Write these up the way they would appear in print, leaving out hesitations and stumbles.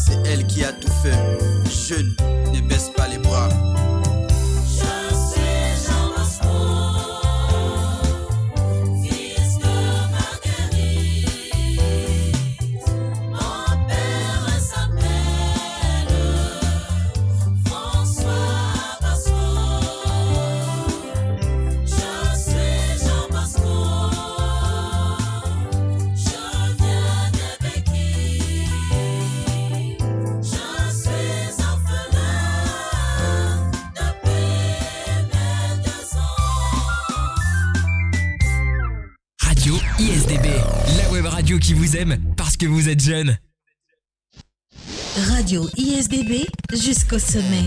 c'est elle qui a tout fait. Jeune, ne baisse pas les bras. ISDB, la web radio qui vous aime parce que vous êtes jeune. Radio ISDB jusqu'au sommet.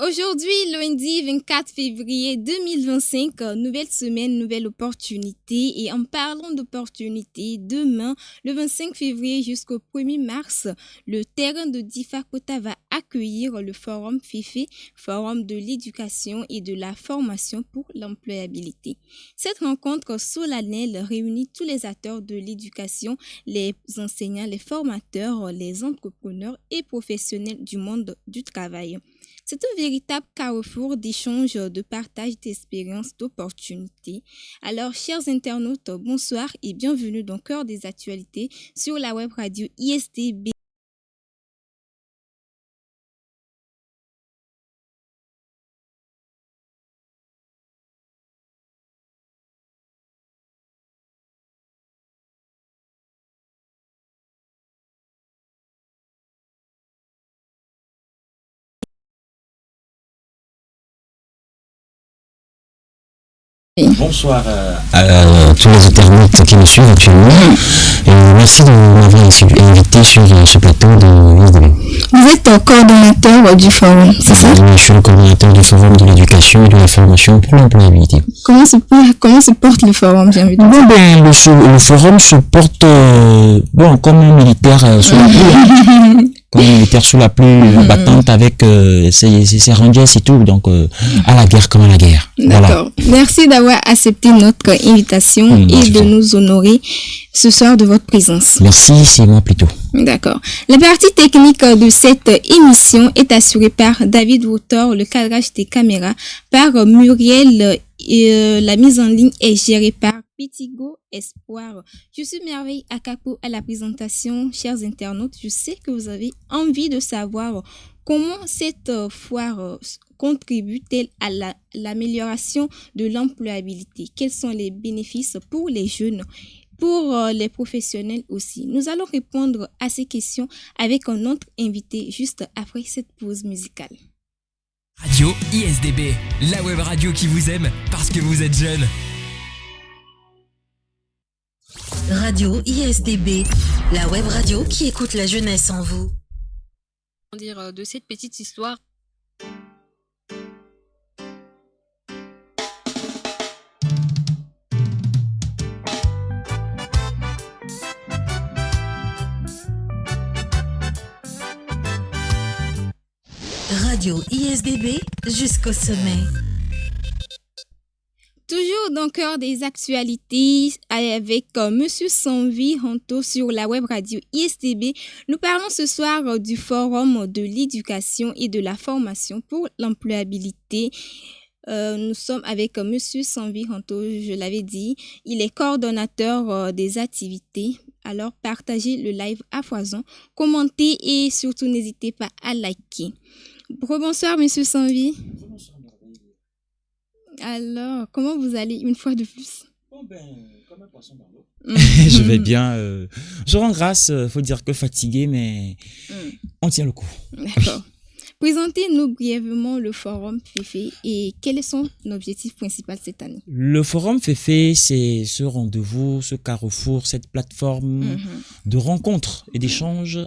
Aujourd'hui, lundi 24 février 2025, nouvelle semaine, nouvelle opportunité. Et en parlant d'opportunité, demain, le 25 février jusqu'au 1er mars, le terrain de Difakota va accueillir le forum FEFE, Forum de l'éducation et de la formation pour l'employabilité. Cette rencontre solennelle réunit tous les acteurs de l'éducation, les enseignants, les formateurs, les entrepreneurs et professionnels du monde du travail. C'est un véritable carrefour d'échanges, de partage d'expériences, d'opportunités. Alors, chers internautes, bonsoir et bienvenue dans Cœur des actualités sur la web radio ISDB. Bonsoir à tous les internautes qui nous suivent actuellement. Et merci de m'avoir invité sur ce plateau de ISDB. Vous êtes coordonnateur du forum, c'est ça? Je suis le coordonnateur du forum de l'éducation et de la formation pour l'employabilité. Comment se porte le forum, j'ai envie de dire? Le forum se porte comme un militaire sous la pluie. Comme un militaire sous la pluie battante avec ses rangers et tout. Donc, à la guerre comme à la guerre. D'accord. Voilà. Merci d'avoir accepté notre invitation et de nous honorer ce soir de votre présence. Merci, c'est moi plutôt. D'accord. La partie technique de cette émission est assurée par David Wotor, le cadrage des caméras, par Muriel et la mise en ligne est gérée par Pitigo Espoir. Je suis Merveille Akapo à la présentation. Chers internautes, je sais que vous avez envie de savoir comment cette foire contribue-t-elle à l'amélioration de l'employabilité. Quels sont les bénéfices pour les jeunes, pour les professionnels aussi. Nous allons répondre à ces questions avec un autre invité juste après cette pause musicale. Radio ISDB, la web radio qui vous aime parce que vous êtes jeune. Radio ISDB, la web radio qui écoute la jeunesse en vous. Dire de cette petite histoire. Radio ISDB jusqu'au sommet. Toujours dans le cœur des actualités avec Monsieur Sanvi Hanto sur la web radio ISDB. Nous parlons ce soir du forum de l'éducation et de la formation pour l'employabilité. Nous sommes avec Monsieur Sanvi Hanto, je l'avais dit. Il est coordonnateur des activités. Alors partagez le live à foison, commentez et surtout n'hésitez pas à liker. Bonsoir Monsieur Sanvi. Alors, comment vous allez une fois de plus? Comme un poisson dans l'eau. Je vais bien. Je rends grâce, faut dire que fatigué, mais on tient le coup. D'accord. Présentez-nous brièvement le forum FEFE et quel est son objectif principal cette année? Le forum FEFE, c'est ce rendez-vous, ce carrefour, cette plateforme de rencontres et d'échanges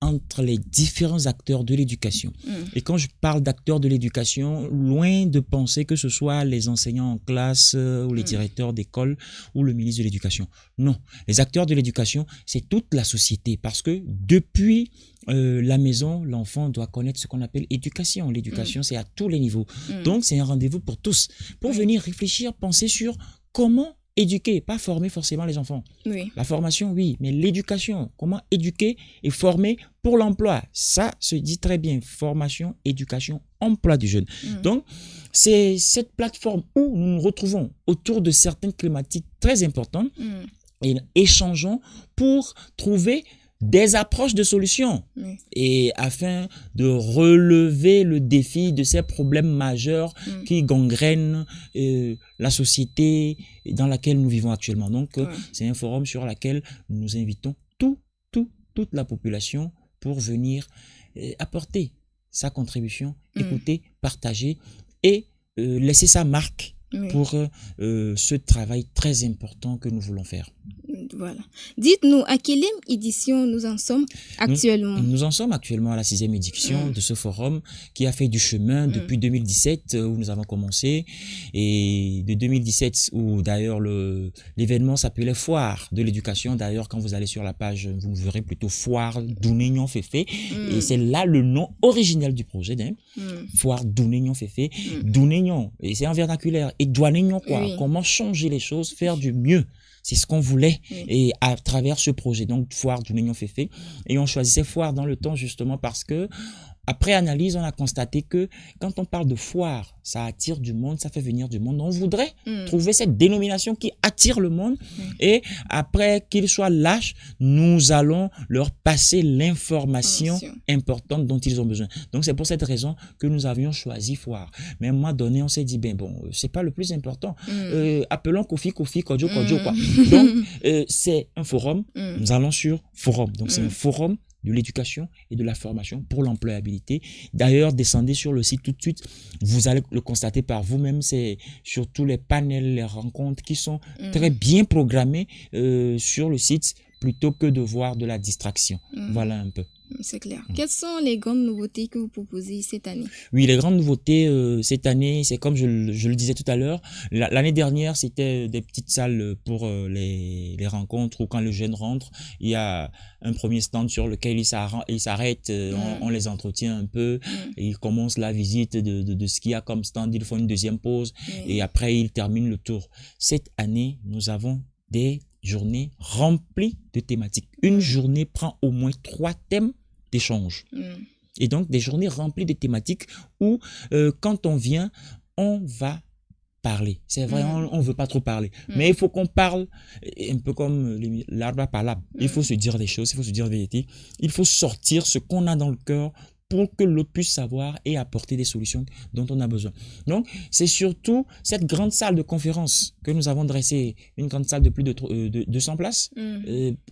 entre les différents acteurs de l'éducation. Et quand je parle d'acteurs de l'éducation, loin de penser que ce soit les enseignants en classe ou les directeurs d'école ou le ministre de l'éducation. Non, les acteurs de l'éducation, c'est toute la société parce que depuis la maison, l'enfant doit connaître ce qu'on appelle éducation. L'éducation, c'est à tous les niveaux. Donc, c'est un rendez-vous pour tous, pour venir réfléchir, penser sur comment éduquer, pas former forcément les enfants. Oui. La formation, oui, mais l'éducation, comment éduquer et former pour l'emploi, ça se dit très bien, formation, éducation, emploi du jeune. Donc, c'est cette plateforme où nous nous retrouvons autour de certaines thématiques très importantes et échangeons pour trouver des approches de solutions et afin de relever le défi de ces problèmes majeurs qui gangrènent la société dans laquelle nous vivons actuellement. Donc, c'est un forum sur lequel nous invitons toute la population pour venir apporter sa contribution, écouter, partager et laisser sa marque pour ce travail très important que nous voulons faire. Voilà. Dites-nous, à quelle édition nous en sommes actuellement? Nous en sommes actuellement à la 6e édition de ce forum qui a fait du chemin depuis 2017 où nous avons commencé, et de 2017 où d'ailleurs l'événement s'appelait Foire de l'éducation. D'ailleurs, quand vous allez sur la page, vous verrez plutôt Foire Dounignon Féfé et c'est là le nom original du projet, Foire Dounignon Féfé. Dounignon, et c'est en vernaculaire, et Douanignon quoi, comment changer les choses, faire du mieux. C'est ce qu'on voulait et à travers ce projet. Donc, Foire Dounignon Féfé. Et on choisissait Foire dans le temps justement parce que, après analyse, on a constaté que quand on parle de foire, ça attire du monde, ça fait venir du monde. On voudrait trouver cette dénomination qui attire le monde et après qu'ils soient lâches, nous allons leur passer l'information importante dont ils ont besoin. Donc, c'est pour cette raison que nous avions choisi foire. Mais à un moment donné, on s'est dit, ben bon, c'est pas le plus important. Appelons Kofi, Kodjo, quoi. Donc, c'est un forum. Nous allons sur forum. Donc, c'est un forum de l'éducation et de la formation pour l'employabilité. D'ailleurs, descendez sur le site tout de suite. Vous allez le constater par vous-même. C'est surtout les panels, les rencontres qui sont très bien programmés sur le site plutôt que de voir de la distraction. Voilà un peu. C'est clair. Quelles sont les grandes nouveautés que vous proposez cette année? Oui, les grandes nouveautés cette année, c'est comme je le disais tout à l'heure. L'année dernière, c'était des petites salles pour les rencontres où quand le jeune rentre, il y a un premier stand sur lequel il s'arrête, on les entretient un peu, et il commence la visite de ce qu'il y a comme stand, ils font une deuxième pause et après ils terminent le tour. Cette année, nous avons des journées remplies de thématiques. Une journée prend au moins 3 thèmes d'échange. Et donc, des journées remplies de thématiques où, quand on vient, on va parler. C'est vrai, on ne veut pas trop parler. Mais il faut qu'on parle, un peu comme l'arbre à palabre. Il faut se dire des choses, il faut se dire la vérité. Il faut sortir ce qu'on a dans le cœur pour que l'autre puisse savoir et apporter des solutions dont on a besoin. Donc, c'est surtout cette grande salle de conférence que nous avons dressée, une grande salle de plus de 200 places,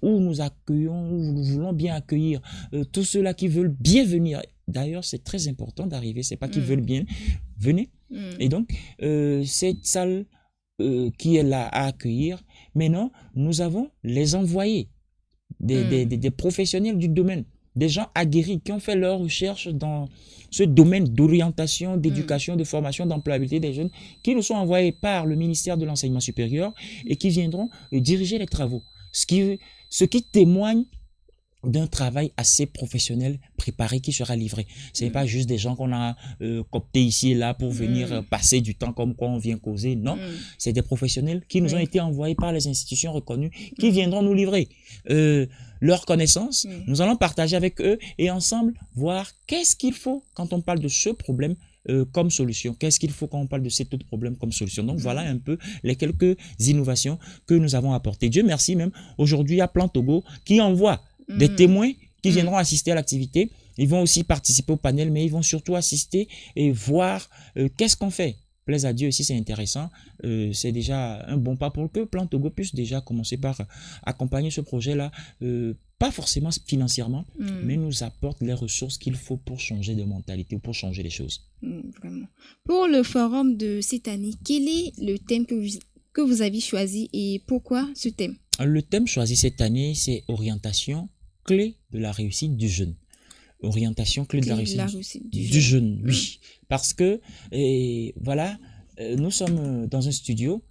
où nous accueillons, où nous voulons bien accueillir tous ceux-là qui veulent bien venir. D'ailleurs, c'est très important d'arriver, c'est pas qu'ils veulent bien, venez. Et donc, cette salle qui est là à accueillir, maintenant, nous avons les envoyés, des professionnels du domaine, des gens aguerris qui ont fait leurs recherches dans ce domaine d'orientation, d'éducation, de formation, d'employabilité des jeunes, qui nous sont envoyés par le ministère de l'Enseignement supérieur et qui viendront diriger les travaux. Ce qui témoigne d'un travail assez professionnel préparé qui sera livré. Ce n'est pas juste des gens qu'on a cooptés ici et là pour venir passer du temps comme quoi on vient causer. Non, c'est des professionnels qui nous ont été envoyés par les institutions reconnues qui viendront nous livrer leurs connaissances. Nous allons partager avec eux et ensemble voir qu'est-ce qu'il faut quand on parle de ce problème comme solution. Qu'est-ce qu'il faut quand on parle de cet autre problème comme solution. Donc voilà un peu les quelques innovations que nous avons apportées. Dieu merci, même aujourd'hui, il y a Plan Togo qui envoie des témoins qui viendront assister à l'activité. Ils vont aussi participer au panel, mais ils vont surtout assister et voir qu'est-ce qu'on fait. Plaise à Dieu, si c'est intéressant, c'est déjà un bon pas pour que Plan Togo puisse déjà commencer par accompagner ce projet-là, pas forcément financièrement, mais nous apporte les ressources qu'il faut pour changer de mentalité ou pour changer les choses. Vraiment. Pour le forum de cette année, quel est le thème que vous avez choisi et pourquoi ce thème? Le thème choisi cette année, c'est orientation, clé de la réussite du jeune. Orientation, clé de la réussite du jeune, oui. Parce que, voilà, nous sommes dans un studio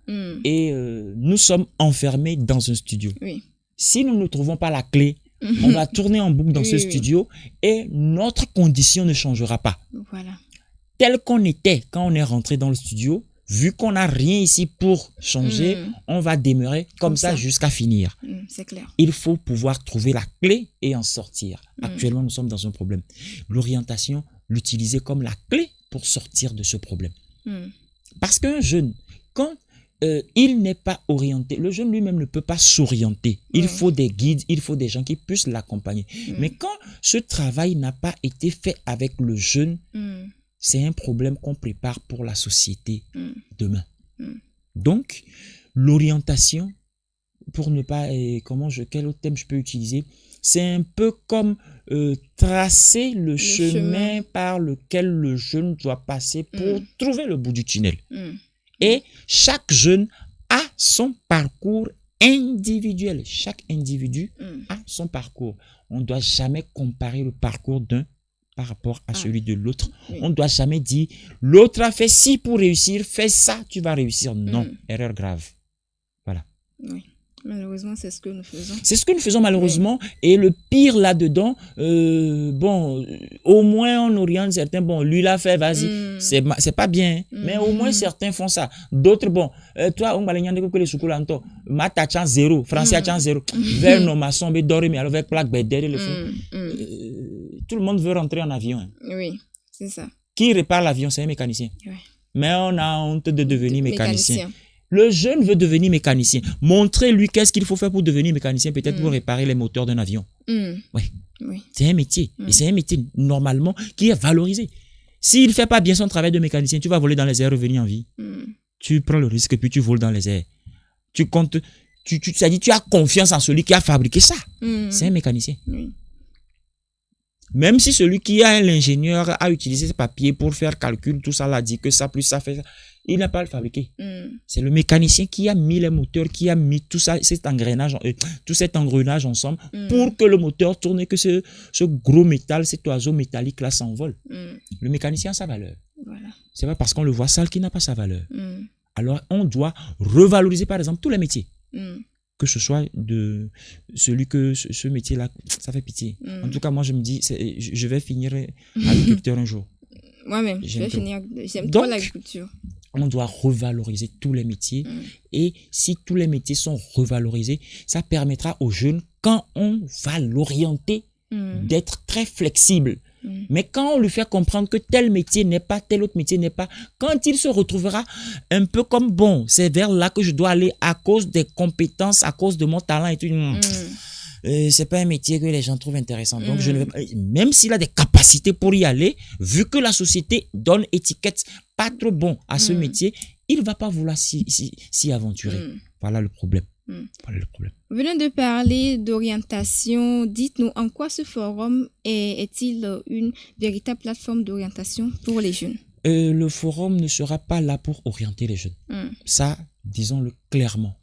et nous sommes enfermés dans un studio. Oui. Si nous ne trouvons pas la clé, on va tourner en boucle dans ce studio et notre condition ne changera pas. Voilà. Tel qu'on était quand on est rentré dans le studio, vu qu'on n'a rien ici pour changer, on va demeurer comme ça jusqu'à finir. C'est clair. Il faut pouvoir trouver la clé et en sortir. Actuellement, nous sommes dans un problème. L'orientation, l'utiliser comme la clé pour sortir de ce problème. Parce qu'un jeune, quand il n'est pas orienté, le jeune lui-même ne peut pas s'orienter. Il faut des guides, il faut des gens qui puissent l'accompagner. Mais quand ce travail n'a pas été fait avec le jeune, c'est un problème qu'on prépare pour la société demain. Donc, l'orientation, pour ne pas, quel autre thème je peux utiliser? C'est un peu comme tracer le chemin par lequel le jeune doit passer pour trouver le bout du tunnel. Et chaque jeune a son parcours individuel. Chaque individu a son parcours. On ne doit jamais comparer le parcours d'un par rapport à celui de l'autre. On ne doit jamais dire, l'autre a fait ci pour réussir, fais ça, tu vas réussir. Non, erreur grave. Voilà. Oui. Malheureusement, c'est ce que nous faisons. C'est ce que nous faisons malheureusement. Et le pire là-dedans, au moins on oriente certains, lui l'a fait, vas-y. C'est pas bien, mais au moins certains font ça. D'autres, toi, on va les dire que les soukoula anto, maths à chance 0, français à chance 0, vers nos maçons, mais doré, mais alors avec plaque, derrière le fond. Tout le monde veut rentrer en avion. Hein. Oui, c'est ça. Qui répare l'avion, c'est un mécanicien. Oui. Mais on a honte de devenir mécanicien. Le jeune veut devenir mécanicien. Montrez-lui qu'est-ce qu'il faut faire pour devenir mécanicien, peut-être pour réparer les moteurs d'un avion. Oui. C'est un métier. Et c'est un métier, normalement, qui est valorisé. S'il ne fait pas bien son travail de mécanicien, tu vas voler dans les airs, revenir en vie. Tu prends le risque et puis tu voles dans les airs. Tu comptes, tu as confiance en celui qui a fabriqué ça. C'est un mécanicien. Même si celui qui a l'ingénieur a utilisé ce papier pour faire calcul, tout ça, l'a dit que ça plus ça fait ça. Il n'a pas le fabriqué. C'est le mécanicien qui a mis les moteurs, qui a mis tout ça, tout cet engrenage ensemble pour que le moteur tourne et que ce gros métal, cet oiseau métallique là s'envole. Le mécanicien a sa valeur. Voilà. C'est pas parce qu'on le voit sale qu'il n'a pas sa valeur. Alors on doit revaloriser par exemple tous les métiers. Que ce soit de celui que ce métier-là, ça fait pitié. En tout cas, moi je me dis, je vais finir agriculteur un jour. Moi-même, j'aime trop l'agriculture. On doit revaloriser tous les métiers. Et si tous les métiers sont revalorisés, ça permettra aux jeunes, quand on va l'orienter, d'être très flexible. Mais quand on lui fait comprendre que tel métier n'est pas, tel autre métier n'est pas, quand il se retrouvera un peu comme, c'est vers là que je dois aller à cause des compétences, à cause de mon talent et tout. C'est pas un métier que les gens trouvent intéressant. Donc, je ne vais pas, même s'il a des capacités pour y aller, vu que la société donne étiquette pas trop bon à ce métier, il ne va pas vouloir s'y aventurer. Voilà le problème. Voilà le problème. Venant de parler d'orientation, dites-nous en quoi ce forum est-il une véritable plateforme d'orientation pour les jeunes? Le forum ne sera pas là pour orienter les jeunes. Ça, disons-le clairement.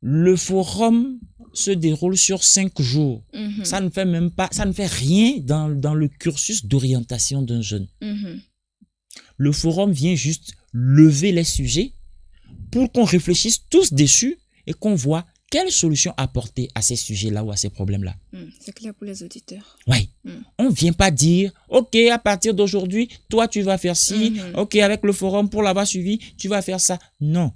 Le forum se déroule sur 5 jours. Ça ne fait même pas, ça ne fait rien dans le cursus d'orientation d'un jeune. Le forum vient juste lever les sujets pour qu'on réfléchisse tous dessus et qu'on voit quelle solution apporter à ces sujets-là ou à ces problèmes-là. C'est clair pour les auditeurs. Oui. On ne vient pas dire, OK, à partir d'aujourd'hui, toi, tu vas faire ci. OK, avec le forum, pour l'avoir suivi, tu vas faire ça. Non.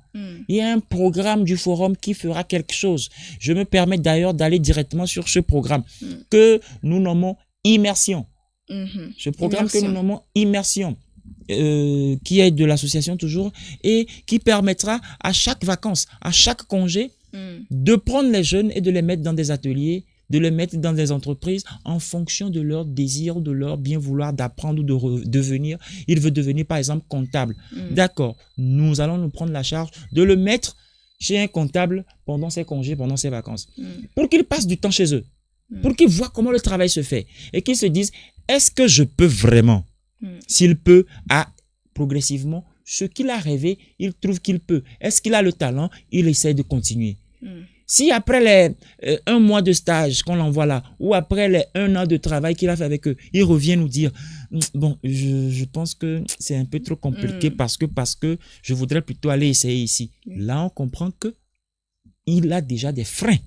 Il y a un programme du forum qui fera quelque chose. Je me permets d'ailleurs d'aller directement sur ce programme que nous nommons Immersion. Ce programme que nous nommons Immersion. Qui est de l'association toujours et qui permettra à chaque vacances, à chaque congé, de prendre les jeunes et de les mettre dans des ateliers, de les mettre dans des entreprises en fonction de leur désir, de leur bien vouloir d'apprendre ou de devenir. Il veut devenir par exemple comptable. D'accord, nous allons nous prendre la charge de le mettre chez un comptable pendant ses congés, pendant ses vacances, pour qu'il passe du temps chez eux, pour qu'ils voient comment le travail se fait et qu'ils se disent, est-ce que je peux vraiment? S'il peut, progressivement, ce qu'il a rêvé, il trouve qu'il peut. Est-ce qu'il a le talent? Il essaie de continuer. Si après les 1 mois de stage qu'on l'envoie là, ou après les 1 an de travail qu'il a fait avec eux, il revient nous dire, je pense que c'est un peu trop compliqué parce que je voudrais plutôt aller essayer ici. Là, on comprend que il a déjà des freins.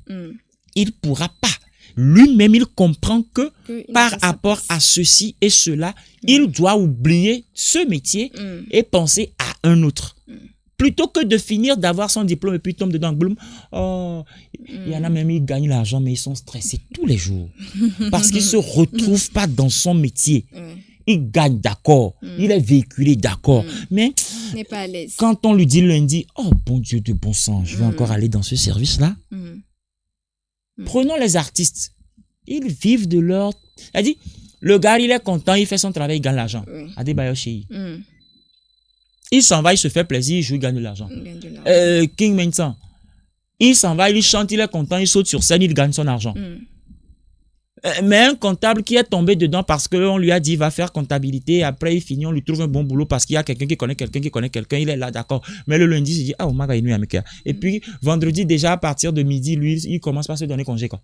Il ne pourra pas. lui-même, il comprend que Que il par n'a pas sa rapport place. à ceci et cela, il doit oublier ce métier et penser à un autre. Plutôt que de finir d'avoir son diplôme et puis tombe dedans, boum. Oh, il y en a même, ils gagnent l'argent, mais ils sont stressés tous les jours. Parce qu'ils ne se retrouvent pas dans son métier. Il gagne, d'accord. Il est véhiculé, d'accord. Mais Il n'est pas à l'aise. quand on lui dit lundi, oh bon Dieu de bon sang, je vais encore aller dans ce service-là. Prenons les artistes. Ils vivent de leur... Elle dit, le gars, il est content, il fait son travail, il gagne l'argent. Adebayo Shei. Il s'en va, il se fait plaisir, il joue, il gagne de l'argent. Il gagne de l'argent. King Mensan. Il s'en va, il chante, il est content, il saute sur scène, il gagne son argent. Mais un comptable qui est tombé dedans parce qu'on lui a dit va faire comptabilité, après il finit, on lui trouve un bon boulot parce qu'il y a quelqu'un qui connaît quelqu'un, il est là, d'accord. Mais le lundi, il dit ah, Omaga, il est et puis vendredi, déjà à partir de midi, lui, il commence par se donner congé, quoi.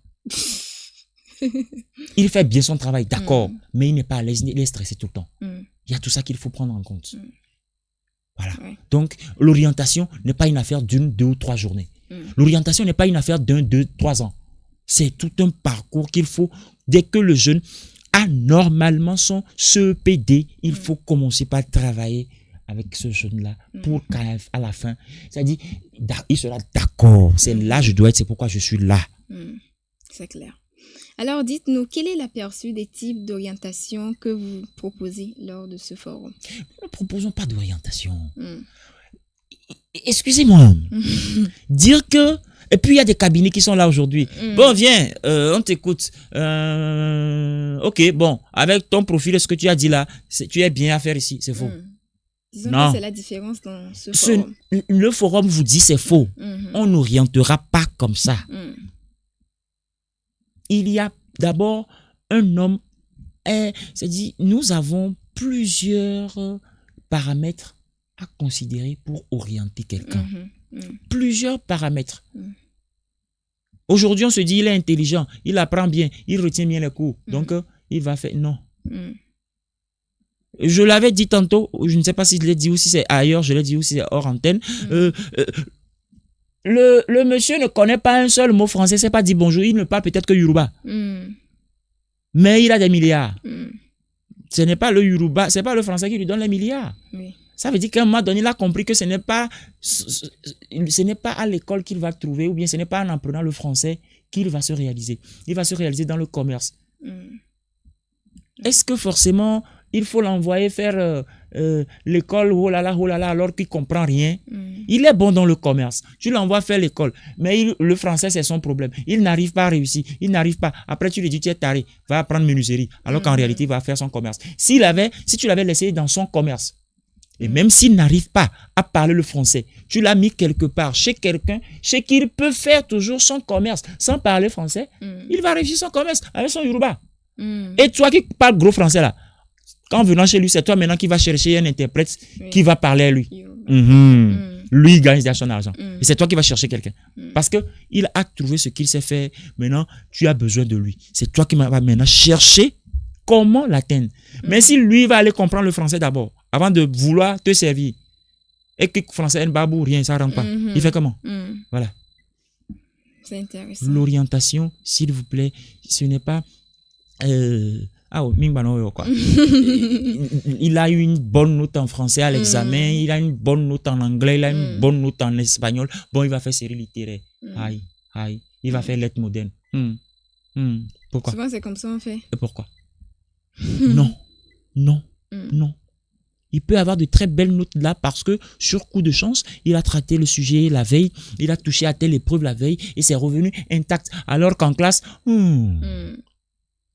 Il fait bien son travail, d'accord, mais il n'est pas à l'aise, il est stressé tout le temps. Il y a tout ça qu'il faut prendre en compte. Voilà. Donc, l'orientation n'est pas une affaire d'une, 2 ou 3 journées. L'orientation n'est pas une affaire d'un, 2, 3 ans. C'est tout un parcours qu'il faut, dès que le jeune a normalement son CEPD, il faut commencer par travailler avec ce jeune-là pour qu'à la fin, c'est-à-dire, il sera d'accord. C'est là je dois être, c'est pourquoi je suis là. C'est clair. Alors, dites-nous, quel est l'aperçu des types d'orientation que vous proposez lors de ce forum? Nous ne proposons pas d'orientation. Excusez-moi. Dire que... Et puis, il y a des cabinets qui sont là aujourd'hui. Bon, viens, on t'écoute. Ok, bon, avec ton profil, ce que tu as dit là, tu es bien à faire ici. C'est faux. Disons Non. que c'est la différence dans ce forum. Le forum vous dit c'est faux. On n'orientera pas comme ça. Il y a d'abord un homme, c'est-à-dire nous avons plusieurs paramètres à considérer pour orienter quelqu'un. Plusieurs paramètres. Aujourd'hui, on se dit il est intelligent, il apprend bien, il retient bien les cours. Donc, il va faire... Non. Je l'avais dit tantôt, je ne sais pas si je l'ai dit ou si c'est ailleurs, je l'ai dit ou si c'est hors antenne. Le monsieur ne connaît pas un seul mot français, c'est pas dit bonjour, il ne parle peut-être que Yoruba. Mais il a des milliards. Ce n'est pas le Yoruba, c'est pas le français qui lui donne les milliards. Ça veut dire qu'à un moment donné, il a compris que ce n'est pas à l'école qu'il va trouver, ou bien ce n'est pas en apprenant le français qu'il va se réaliser. Il va se réaliser dans le commerce. Est-ce que forcément, il faut l'envoyer faire l'école, oh là là, alors qu'il ne comprend rien? Il est bon dans le commerce. Tu l'envoies faire l'école, mais le français, c'est son problème. Il n'arrive pas à réussir. Il n'arrive pas. Après, tu lui dis, tu es taré, va apprendre menuiserie, alors qu'en réalité, il va faire son commerce. Si tu l'avais laissé dans son commerce, et même s'il n'arrive pas à parler le français, tu l'as mis quelque part chez quelqu'un, chez qui il peut faire toujours son commerce sans parler français, il va réussir son commerce avec son Yoruba. Et toi qui parles gros français là, quand venant chez lui, c'est toi maintenant qui va chercher un interprète qui va parler à lui. Lui, il gagne déjà son argent. Et c'est toi qui vas chercher quelqu'un. Parce qu'il a trouvé ce qu'il sait faire. Maintenant, tu as besoin de lui. C'est toi qui vas maintenant chercher comment l'atteindre. Mais si lui va aller comprendre le français d'abord, avant de vouloir te servir, et que le français, un babou, rien, ça ne rentre pas. Il fait comment? Voilà. C'est intéressant. L'orientation, s'il vous plaît, ce n'est pas... il a eu une bonne note en français à l'examen, il a une bonne note en anglais, il a une bonne note en espagnol. Bon, il va faire série littéraire. Il va faire lettres modernes. Pourquoi? Souvent, c'est comme ça on fait. Et pourquoi? Non. Il peut avoir de très belles notes là parce que, sur coup de chance, il a traité le sujet la veille, il a touché à telle épreuve la veille et c'est revenu intact. Alors qu'en classe,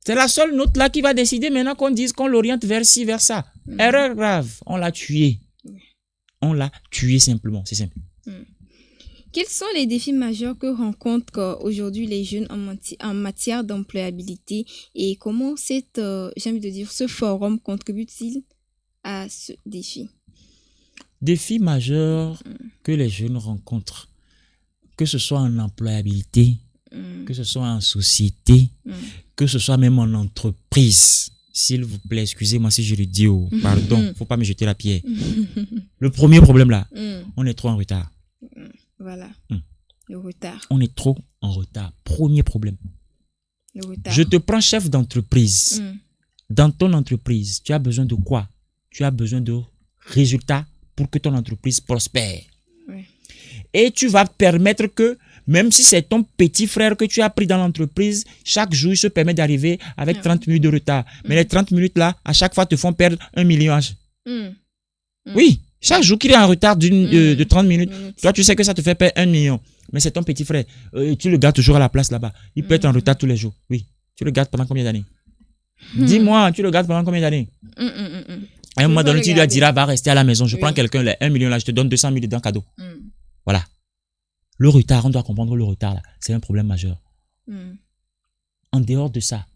c'est la seule note là qui va décider maintenant qu'on dise qu'on l'oriente vers ci, vers ça. Erreur grave, on l'a tué. On l'a tué simplement, c'est simple. Quels sont les défis majeurs que rencontrent aujourd'hui les jeunes en matière d'employabilité et comment ce forum contribue-t-il à ce défi? Défi majeur que les jeunes rencontrent, que ce soit en employabilité, que ce soit en société, que ce soit même en entreprise. S'il vous plaît, excusez-moi si je le dis, pardon, faut pas me jeter la pierre. Le premier problème là, on est trop en retard. Voilà, le retard. On est trop en retard. Premier problème. Le retard. Je te prends chef d'entreprise. Dans ton entreprise, tu as besoin de quoi? Tu as besoin de résultats pour que ton entreprise prospère. Oui. Et tu vas permettre que, même si c'est ton petit frère que tu as pris dans l'entreprise, chaque jour, il se permet d'arriver avec 30 minutes de retard. Mais les 30 minutes là, à chaque fois, te font perdre 1 million. Oui, chaque jour qu'il est en retard de 30 minutes, toi, tu sais que ça te fait perdre 1 million. Mais c'est ton petit frère. Tu le gardes toujours à la place là-bas. Il peut être en retard tous les jours. Oui. Tu le gardes pendant combien d'années? Dis-moi, tu le gardes pendant combien d'années? À un moment donné, tu lui diras, va rester à la maison. Je prends quelqu'un, les 1 million là, je te donne 200 000 dedans cadeau. Voilà. Le retard, on doit comprendre le retard là. C'est un problème majeur. En dehors de ça,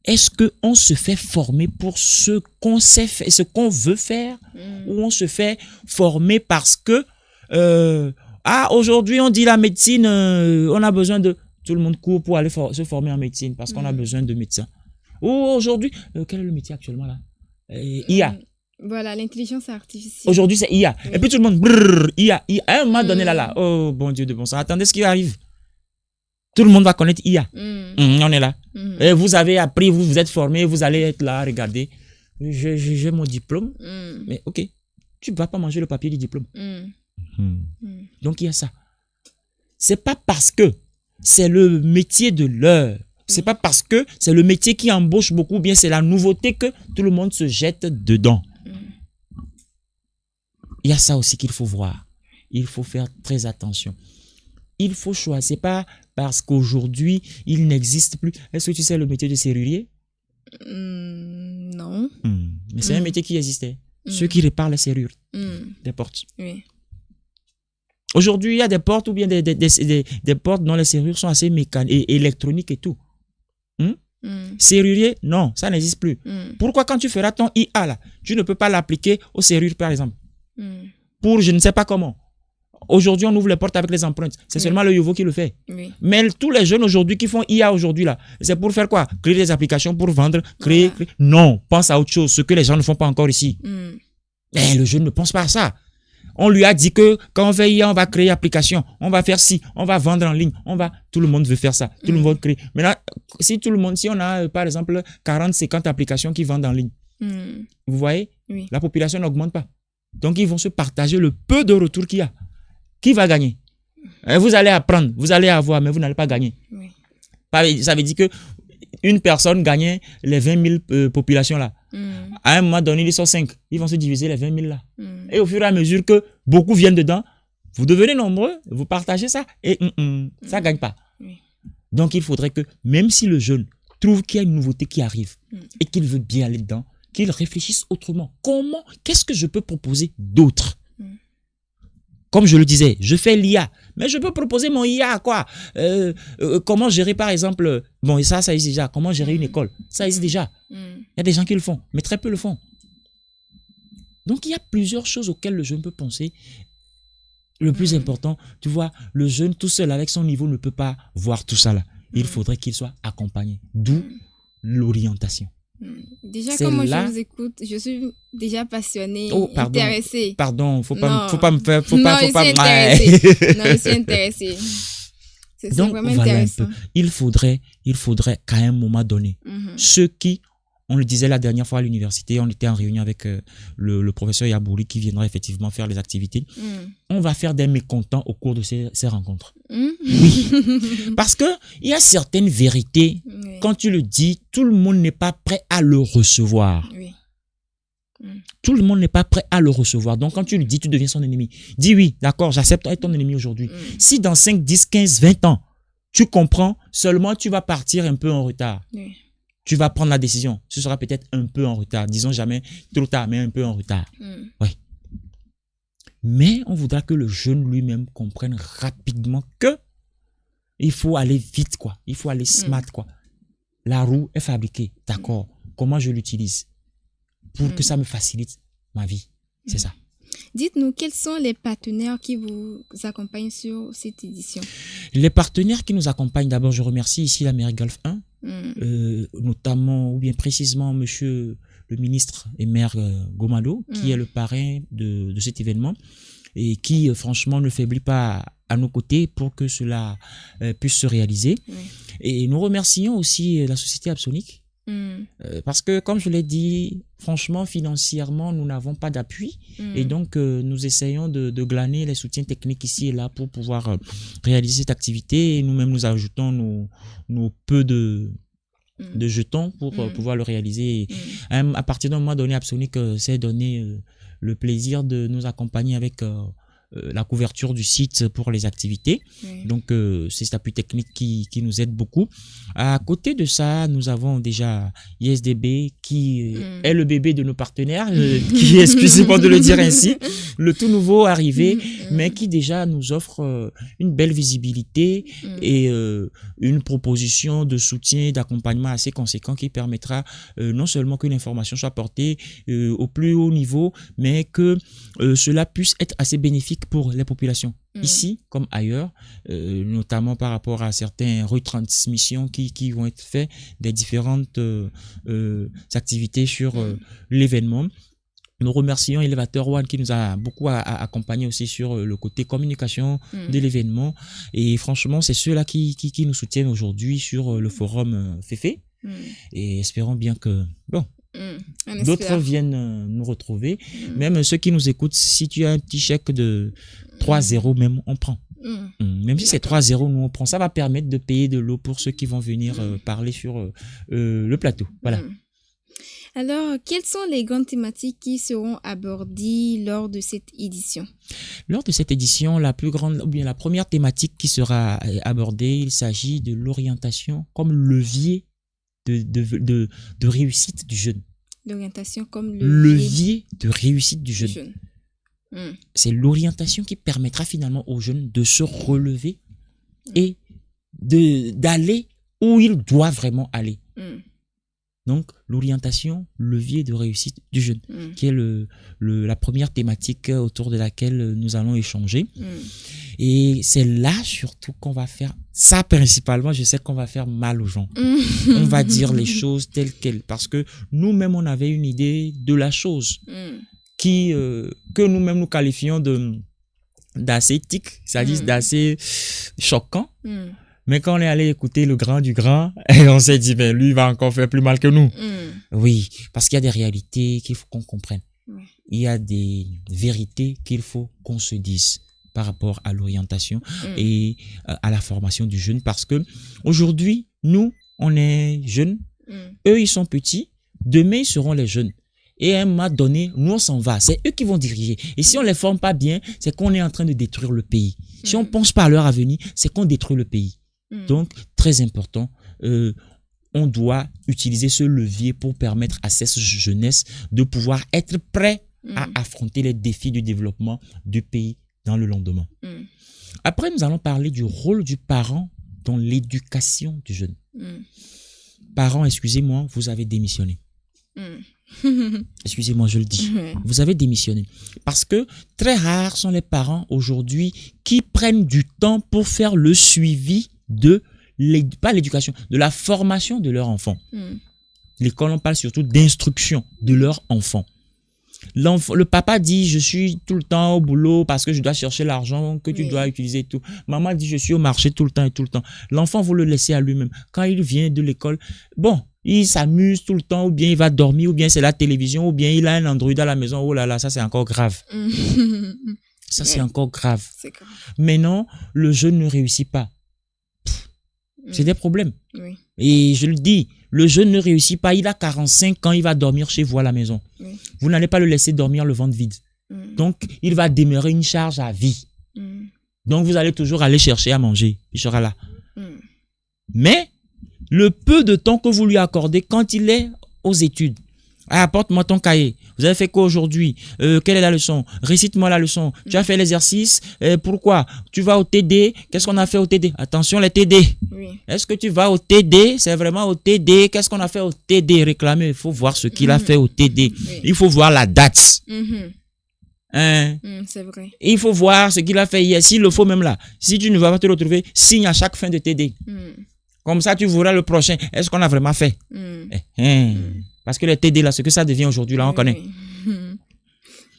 est-ce qu'on se fait former pour ce qu'on sait faire, ce qu'on veut faire, ou on se fait former parce que aujourd'hui on dit la médecine, on a besoin de... Tout le monde court pour aller se former en médecine parce qu'on a besoin de médecins. Ou aujourd'hui, quel est le métier actuellement là? IA. Voilà, l'intelligence artificielle. Aujourd'hui, c'est IA. Oui. Et puis tout le monde, brrr, IA. À un moment donné là. Oh, bon Dieu de bon sang. Attendez ce qui arrive. Tout le monde va connaître IA. On est là. Et vous avez appris, vous êtes formé, vous allez être là, regardez. J'ai mon diplôme. Mais ok, tu ne vas pas manger le papier du diplôme. Donc il y a ça. C'est pas parce que c'est le métier de l'heure. C'est pas parce que c'est le métier qui embauche beaucoup, bien c'est la nouveauté que tout le monde se jette dedans. Il y a ça aussi qu'il faut voir. Il faut faire très attention. Il faut choisir. C'est pas parce qu'aujourd'hui, il n'existe plus. Est-ce que tu sais le métier de serrurier? Non. Mais c'est un métier qui existait. Ceux qui réparent les serrures des portes. Oui. Aujourd'hui, il y a des portes ou bien des portes dont les serrures sont assez mécaniques et électroniques et tout. Serrurier, non, ça n'existe plus. Pourquoi quand tu feras ton IA là, tu ne peux pas l'appliquer aux serrures par exemple? Pour je ne sais pas comment. Aujourd'hui, on ouvre les portes avec les empreintes. C'est seulement le Yovo qui le fait. Mais tous les jeunes aujourd'hui qui font IA aujourd'hui là, c'est pour faire quoi? Créer des applications pour vendre, créer. Non, pense à autre chose, ce que les gens ne font pas encore ici. Mais le jeune ne pense pas à ça. On lui a dit que quand on fait IA, on va créer application, on va faire ci, on va vendre en ligne, tout le monde veut faire ça, tout le monde veut créer. Maintenant, si on a par exemple 40, 50 applications qui vendent en ligne, vous voyez, la population n'augmente pas. Donc, ils vont se partager le peu de retour qu'il y a. Qui va gagner? Vous allez apprendre, vous allez avoir, mais vous n'allez pas gagner. Ça veut dire que une personne gagnait les 20 000 populations là. À un moment donné, ils sont 5. Ils vont se diviser les 20 000 là. Et au fur et à mesure que beaucoup viennent dedans, vous devenez nombreux, vous partagez ça et ça ne gagne pas. Donc, il faudrait que, même si le jeune trouve qu'il y a une nouveauté qui arrive et qu'il veut bien aller dedans, qu'il réfléchisse autrement. Qu'est-ce que je peux proposer d'autre? Comme je le disais, je fais l'IA, mais je peux proposer mon IA, quoi. Comment gérer, par exemple, bon, et ça existe déjà. Comment gérer une école? Ça existe déjà. Il y a des gens qui le font, mais très peu le font. Donc, il y a plusieurs choses auxquelles le jeune peut penser. Le plus important, tu vois, le jeune tout seul avec son niveau ne peut pas voir tout ça là. Il faudrait qu'il soit accompagné. D'où l'orientation. Déjà, comme moi je vous écoute, je suis déjà passionnée, intéressée. Pardon, faut pas me faire, Non, je suis intéressée. C'est vraiment intéressant. Il faudrait qu'à un moment donné, ceux qui, on le disait la dernière fois à l'université, on était en réunion avec le professeur Yabouri qui viendra effectivement faire les activités. On va faire des mécontents au cours de ces rencontres. Oui. Parce que il y a certaines vérités, quand tu le dis, tout le monde n'est pas prêt à le recevoir. Tout le monde n'est pas prêt à le recevoir. Donc, quand tu le dis, tu deviens son ennemi. Dis oui, d'accord, j'accepte être ton ennemi aujourd'hui. Si dans 5, 10, 15, 20 ans, tu comprends, seulement tu vas partir un peu en retard. Tu vas prendre la décision. Ce sera peut-être un peu en retard. Disons jamais trop tard, mais un peu en retard. Oui. Mais on voudra que le jeune lui-même comprenne rapidement que il faut aller vite, quoi. Il faut aller smart, quoi. La roue est fabriquée, d'accord. Comment je l'utilise pour que ça me facilite ma vie. C'est ça. Dites-nous, quels sont les partenaires qui vous accompagnent sur cette édition? Les partenaires qui nous accompagnent, d'abord, je remercie ici l'Amérique Golf 1, notamment, ou bien précisément, monsieur le ministre et maire Gomalo, qui est le parrain de cet événement et qui, franchement, ne faiblit pas à nos côtés pour que cela puisse se réaliser. Et nous remercions aussi la société Absonic. Parce que, comme je l'ai dit, franchement, financièrement, nous n'avons pas d'appui. Et donc, nous essayons de glaner les soutiens techniques ici et là pour pouvoir réaliser cette activité. Et nous-mêmes, nous ajoutons nos peu de jetons pour pouvoir le réaliser. Et à partir d'un moment donné, Absonic s'est donné le plaisir de nous accompagner avec la couverture du site pour les activités. Donc, c'est cet appui technique qui nous aide beaucoup. À côté de ça, nous avons déjà ISDB qui est le bébé de nos partenaires, qui, excusez-moi de le dire ainsi, le tout nouveau arrivé, mais qui déjà nous offre une belle visibilité et une proposition de soutien, d'accompagnement assez conséquent qui permettra non seulement que l'information soit portée au plus haut niveau, mais que cela puisse être assez bénéfique pour les populations, ici comme ailleurs, notamment par rapport à certaines retransmissions qui vont être faites des différentes activités sur l'événement. Nous remercions Elevator One qui nous a beaucoup accompagnés aussi sur le côté communication de l'événement. Et franchement, c'est ceux-là qui nous soutiennent aujourd'hui sur le forum Féfé. Et espérons bien que, d'autres viennent nous retrouver. Même ceux qui nous écoutent, si tu as un petit chèque de 3-0 même, on prend. Même si c'est 3-0, nous on prend. Ça va permettre de payer de l'eau pour ceux qui vont venir parler sur le plateau. Voilà. Alors, quelles sont les grandes thématiques qui seront abordées lors de cette édition? Lors de cette édition, la première thématique qui sera abordée, il s'agit de l'orientation comme levier de réussite du jeune. L'orientation comme levier de réussite du jeune. C'est l'orientation qui permettra finalement aux jeunes de se relever et d'aller où il doit vraiment aller. Donc, l'orientation, levier de réussite du jeune, qui est la première thématique autour de laquelle nous allons échanger. Et c'est là surtout qu'on va faire, ça principalement, je sais qu'on va faire mal aux gens. On va dire les choses telles quelles, parce que nous-mêmes, on avait une idée de la chose que nous-mêmes nous qualifions d'assez éthique, c'est-à-dire d'assez choquant. Mais quand on est allé écouter le grand du grand, on s'est dit, ben lui, il va encore faire plus mal que nous. Oui, parce qu'il y a des réalités qu'il faut qu'on comprenne. Il y a des vérités qu'il faut qu'on se dise par rapport à l'orientation et à la formation du jeune. Parce que aujourd'hui, nous, on est jeunes. Eux, ils sont petits. Demain, ils seront les jeunes. Et à un moment donné, nous, on s'en va. C'est eux qui vont diriger. Et si on les forme pas bien, c'est qu'on est en train de détruire le pays. Si on pense pas à leur avenir, c'est qu'on détruit le pays. Donc, très important, on doit utiliser ce levier pour permettre à cette jeunesse de pouvoir être prêt à affronter les défis du développement du pays dans le lendemain. Après, nous allons parler du rôle du parent dans l'éducation du jeune. Parents, excusez-moi, vous avez démissionné. Excusez-moi, je le dis. Vous avez démissionné. Parce que très rares sont les parents aujourd'hui qui prennent du temps pour faire le suivi pas l'éducation, de la formation de leur enfant. L'école, on parle surtout d'instruction de leur enfant. Le papa dit, je suis tout le temps au boulot parce que je dois chercher l'argent que tu dois utiliser et tout. Maman dit, je suis au marché tout le temps et tout le temps. L'enfant, vous le laissez à lui-même. Quand il vient de l'école, il s'amuse tout le temps, ou bien il va dormir, ou bien c'est la télévision, ou bien il a un Android à la maison. Oh là là, ça c'est encore grave. Ça c'est encore grave. Maintenant, le jeune ne réussit pas. C'est des problèmes. Et je le dis, le jeune ne réussit pas. Il a 45 ans, il va dormir chez vous à la maison. Vous n'allez pas le laisser dormir le ventre vide. Donc, il va demeurer une charge à vie. Donc, vous allez toujours aller chercher à manger. Il sera là. Mais, le peu de temps que vous lui accordez quand il est aux études, apporte-moi ton cahier. Vous avez fait quoi aujourd'hui? Quelle est la leçon? Récite-moi la leçon. Tu as fait l'exercice? Pourquoi? Tu vas au TD? Qu'est-ce qu'on a fait au TD? Attention, les TD. Est-ce que tu vas au TD? C'est vraiment au TD. Qu'est-ce qu'on a fait au TD? Réclamer. Il faut voir ce qu'il a fait au TD. Il faut voir la date. C'est vrai. Il faut voir ce qu'il a fait hier. S'il le faut même là. Si tu ne vas pas te retrouver, signe à chaque fin de TD. Comme ça, tu verras le prochain. Est-ce qu'on a vraiment fait? Parce que les TD, là, ce que ça devient aujourd'hui, là, on connaît.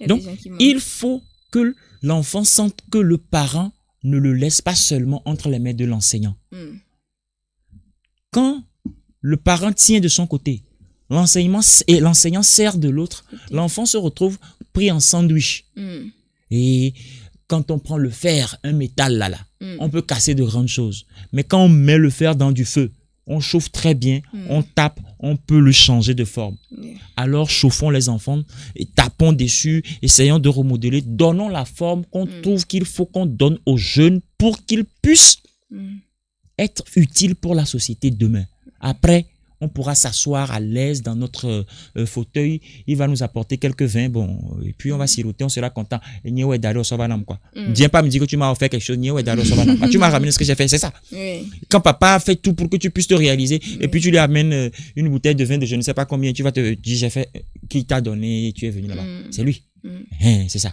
Donc, il faut que l'enfant sente que le parent ne le laisse pas seulement entre les mains de l'enseignant. Quand le parent tient de son côté, l'enseignant sert de l'autre, l'enfant se retrouve pris en sandwich. Et quand on prend le fer, un métal là, on peut casser de grandes choses. Mais quand on met le fer dans du feu, on chauffe très bien, on tape, on peut le changer de forme. Alors chauffons les enfants et tapons dessus, essayons de remodeler, donnons la forme qu'on trouve qu'il faut qu'on donne aux jeunes pour qu'ils puissent être utiles pour la société demain. Après, on pourra s'asseoir à l'aise dans notre fauteuil, il va nous apporter quelques vins, bon, et puis on va siroter, on sera content. Et viens pas me dire que tu m'as offert quelque chose, tu m'as ramené ce que j'ai fait, c'est ça. Quand papa a fait tout pour que tu puisses te réaliser, et puis tu lui amènes une bouteille de vin de je ne sais pas combien, tu vas te dire, j'ai fait, qui t'a donné, tu es venu là-bas. C'est lui. C'est ça.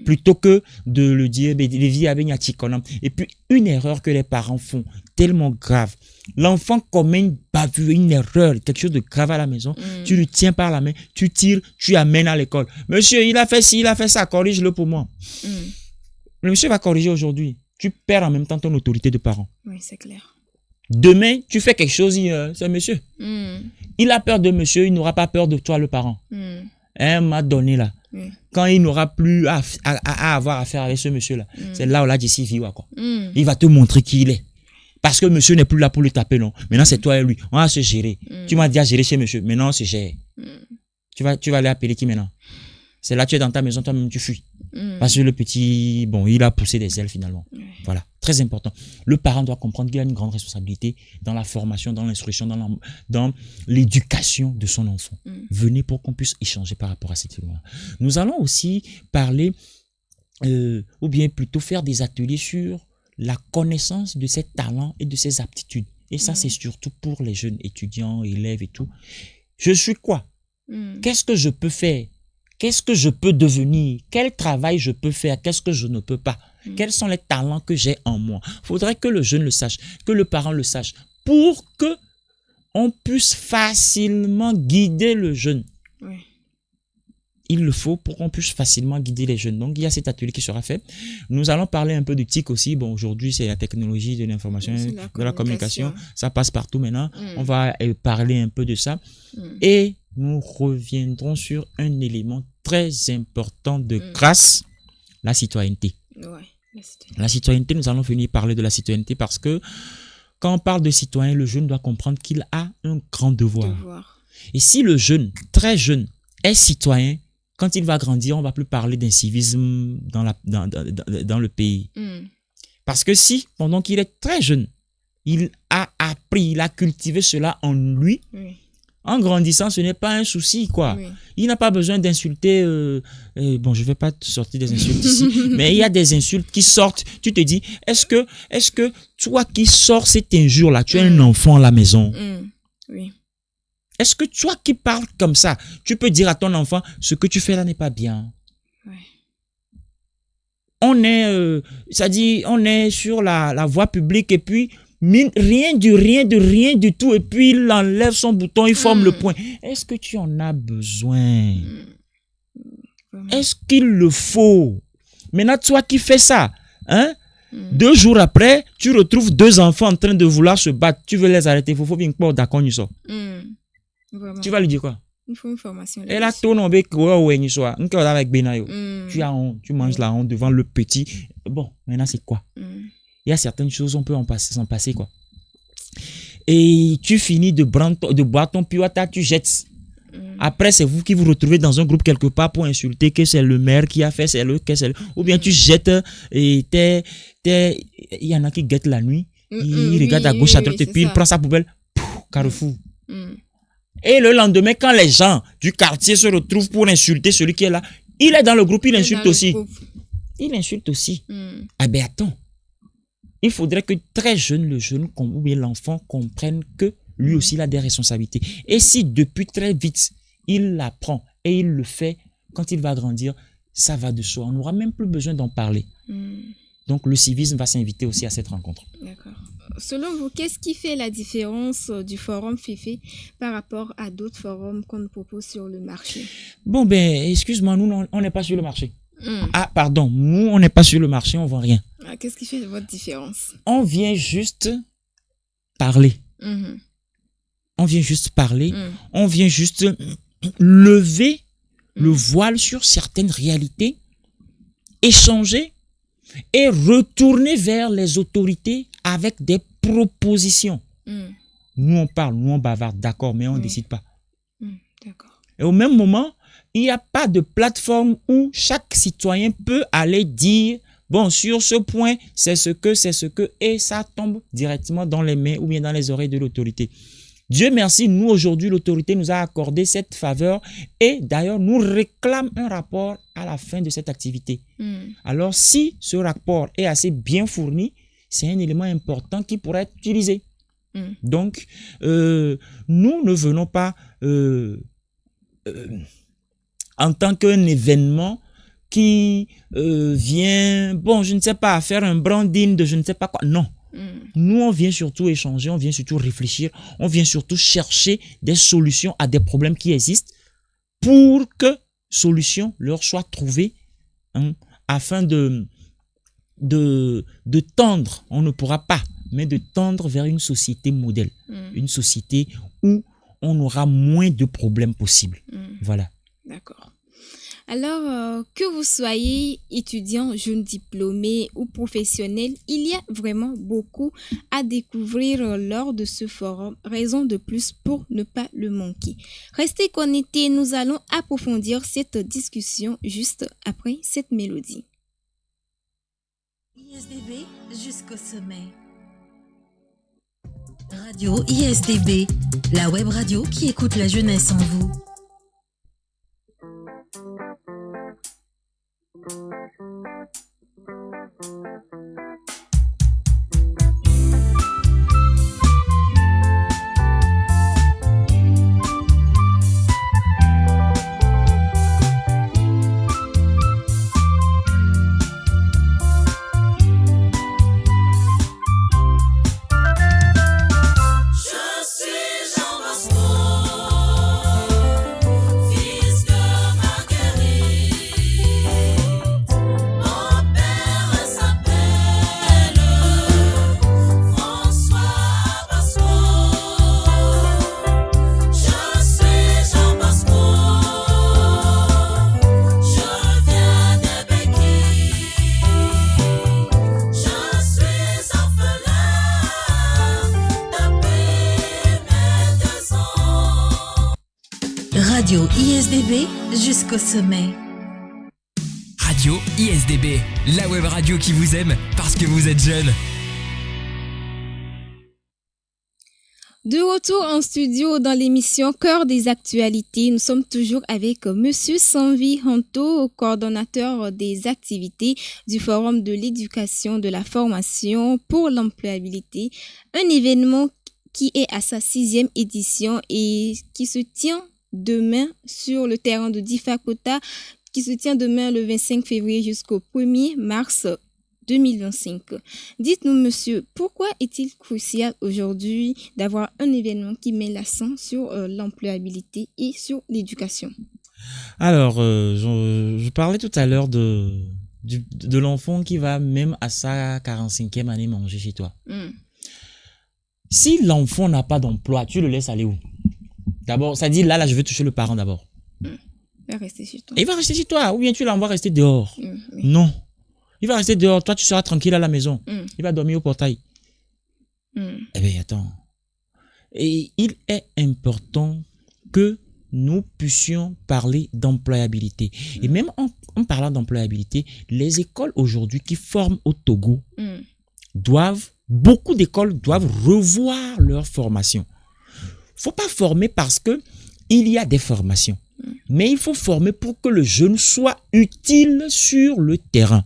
Plutôt que de le dire, et puis une erreur que les parents font, tellement grave. L'enfant commet une bavure, une erreur, quelque chose de grave à la maison, tu lui tiens par la main, tu tires, tu amènes à l'école. Monsieur, il a fait ci, il a fait ça, corrige-le pour moi. Le monsieur va corriger aujourd'hui. Tu perds en même temps ton autorité de parent. Oui, c'est clair. Demain, tu fais quelque chose, c'est monsieur. Il a peur de monsieur, il n'aura pas peur de toi, le parent. M'a donné là. Quand il n'aura plus à avoir affaire avec ce monsieur-là, c'est là où là, d'ici, vivre, quoi. Il va te montrer qui il est. Parce que monsieur n'est plus là pour le taper, non. Maintenant, c'est toi et lui. On va se gérer. Tu m'as déjà géré chez monsieur. Maintenant, on se gère. Tu vas aller appeler qui maintenant? C'est là, tu es dans ta maison, toi-même, tu fuis. Parce que le petit, bon, il a poussé des ailes finalement. Voilà, très important. Le parent doit comprendre qu'il a une grande responsabilité dans la formation, dans l'instruction, dans l'éducation de son enfant. Venez pour qu'on puisse échanger par rapport à cette situation. Nous allons aussi parler, ou bien plutôt faire des ateliers sur la connaissance de ses talents et de ses aptitudes. Et ça, c'est surtout pour les jeunes étudiants, élèves et tout. Je suis quoi? Qu'est-ce que je peux faire? Qu'est-ce que je peux devenir? Quel travail je peux faire? Qu'est-ce que je ne peux pas? Quels sont les talents que j'ai en moi? Il faudrait que le jeune le sache, que le parent le sache, pour que on puisse facilement guider le jeune. Il le faut pour qu'on puisse facilement guider les jeunes. Donc, il y a cet atelier qui sera fait. Nous allons parler un peu de TIC aussi. Bon, aujourd'hui, c'est la technologie de l'information, de la communication. Ça passe partout maintenant. On va parler un peu de ça. Et nous reviendrons sur un élément très important de grâce, la citoyenneté. La citoyenneté, nous allons venir parler de la citoyenneté parce que quand on parle de citoyen, le jeune doit comprendre qu'il a un grand devoir. Et si le jeune, très jeune, est citoyen, quand il va grandir, on ne va plus parler d'incivisme dans le pays. Parce que si, pendant qu'il est très jeune, il a appris, il a cultivé cela en lui, en grandissant, ce n'est pas un souci, quoi. Il n'a pas besoin d'insulter. Bon, je ne vais pas te sortir des insultes ici, mais il y a des insultes qui sortent. Tu te dis, est-ce que toi qui sors cette injure-là, tu as un enfant à la maison? Est-ce que toi qui parles comme ça, tu peux dire à ton enfant, ce que tu fais là n'est pas bien? On est, on est sur la voie publique et puis rien du tout et puis il enlève son bouton, il forme le point. Est-ce que tu en as besoin? Est-ce qu'il le faut? Maintenant, toi qui fais ça, 2 jours après, tu retrouves 2 enfants en train de vouloir se battre. Tu veux les arrêter, il faut bien que d'accord, nous sommes. Tu vas lui dire quoi? Il faut une formation. Et là, tu as honte, tu manges la honte devant le petit. Bon, maintenant, c'est quoi? Il y a certaines choses, on peut s'en passer, quoi. Et tu finis de boire ton piwata, tu jettes. Après, c'est vous qui vous retrouvez dans un groupe quelque part pour insulter que c'est le maire qui a fait, ou bien tu jettes et il y en a qui guettent la nuit, il regarde à gauche, à droite, et puis il prend sa poubelle, carrefour. Et le lendemain, quand les gens du quartier se retrouvent pour insulter celui qui est là, il est dans le groupe, il insulte aussi. Il insulte aussi. Ah ben attends. Il faudrait que très jeune, le jeune ou bien l'enfant comprenne que lui aussi il a des responsabilités. Et si depuis très vite, il l'apprend et il le fait, quand il va grandir, ça va de soi. On n'aura même plus besoin d'en parler. Donc le civisme va s'inviter aussi à cette rencontre. D'accord. Selon vous, qu'est-ce qui fait la différence du forum Féfé par rapport à d'autres forums qu'on propose sur le marché? Bon ben, excuse-moi, nous on n'est pas sur le marché. Ah, pardon, nous, on n'est pas sur le marché, on vend rien. Qu'est-ce qui fait votre différence? On vient juste parler. on vient juste parler, on vient juste lever le voile sur certaines réalités, échanger et retourner vers les autorités avec des propositions. Nous, on parle, nous, on bavarde, d'accord, mais on ne décide pas. D'accord. Et au même moment, il n'y a pas de plateforme où chaque citoyen peut aller dire, bon, sur ce point, c'est ce que, et ça tombe directement dans les mains ou bien dans les oreilles de l'autorité. Dieu merci, nous, aujourd'hui, l'autorité nous a accordé cette faveur et d'ailleurs, nous réclame un rapport à la fin de cette activité. Alors, si ce rapport est assez bien fourni, c'est un élément important qui pourrait être utilisé. Donc, nous ne venons pas en tant qu'un événement qui vient, bon, je ne sais pas, faire un branding de je ne sais pas quoi. Non. Nous, on vient surtout échanger, on vient surtout réfléchir, on vient surtout chercher des solutions à des problèmes qui existent pour que solutions leur soient trouvées afin de tendre, on ne pourra pas, mais de tendre vers une société modèle, une société où on aura moins de problèmes possibles. Voilà. D'accord. Alors, que vous soyez étudiant, jeune diplômé ou professionnel, il y a vraiment beaucoup à découvrir lors de ce forum. Raison de plus pour ne pas le manquer. Restez connectés, nous allons approfondir cette discussion juste après cette mélodie. ISDB jusqu'au sommet. Radio ISDB, la web radio qui écoute la jeunesse en vous. Radio ISDB jusqu'au sommet. Radio ISDB, la web radio qui vous aime parce que vous êtes jeune. De retour en studio dans l'émission Cœur des actualités, nous sommes toujours avec Monsieur Sanvi Hanto, coordonnateur des activités du Forum de l'éducation, de la formation pour l'employabilité, un événement qui est à sa 6e édition et qui se tient demain sur le terrain de Difakota, qui se tient demain le 25 février jusqu'au 1er mars 2025. Dites-nous, monsieur, pourquoi est-il crucial aujourd'hui d'avoir un événement qui met l'accent sur l'employabilité et sur l'éducation? Alors, je parlais tout à l'heure de l'enfant qui va même à sa 45e année manger chez toi. Si l'enfant n'a pas d'emploi, tu le laisses aller où? D'abord, ça dit là, je veux toucher le parent d'abord. Il va rester chez toi. Il va rester chez toi, ou bien tu l'envoies rester dehors. Non. Il va rester dehors, toi tu seras tranquille à la maison. Il va dormir au portail. Eh bien, attends. Et il est important que nous puissions parler d'employabilité. Et même en parlant d'employabilité, les écoles aujourd'hui qui forment au Togo beaucoup d'écoles doivent revoir leur formation. Faut pas former parce que il y a des formations. Mais il faut former pour que le jeune soit utile sur le terrain.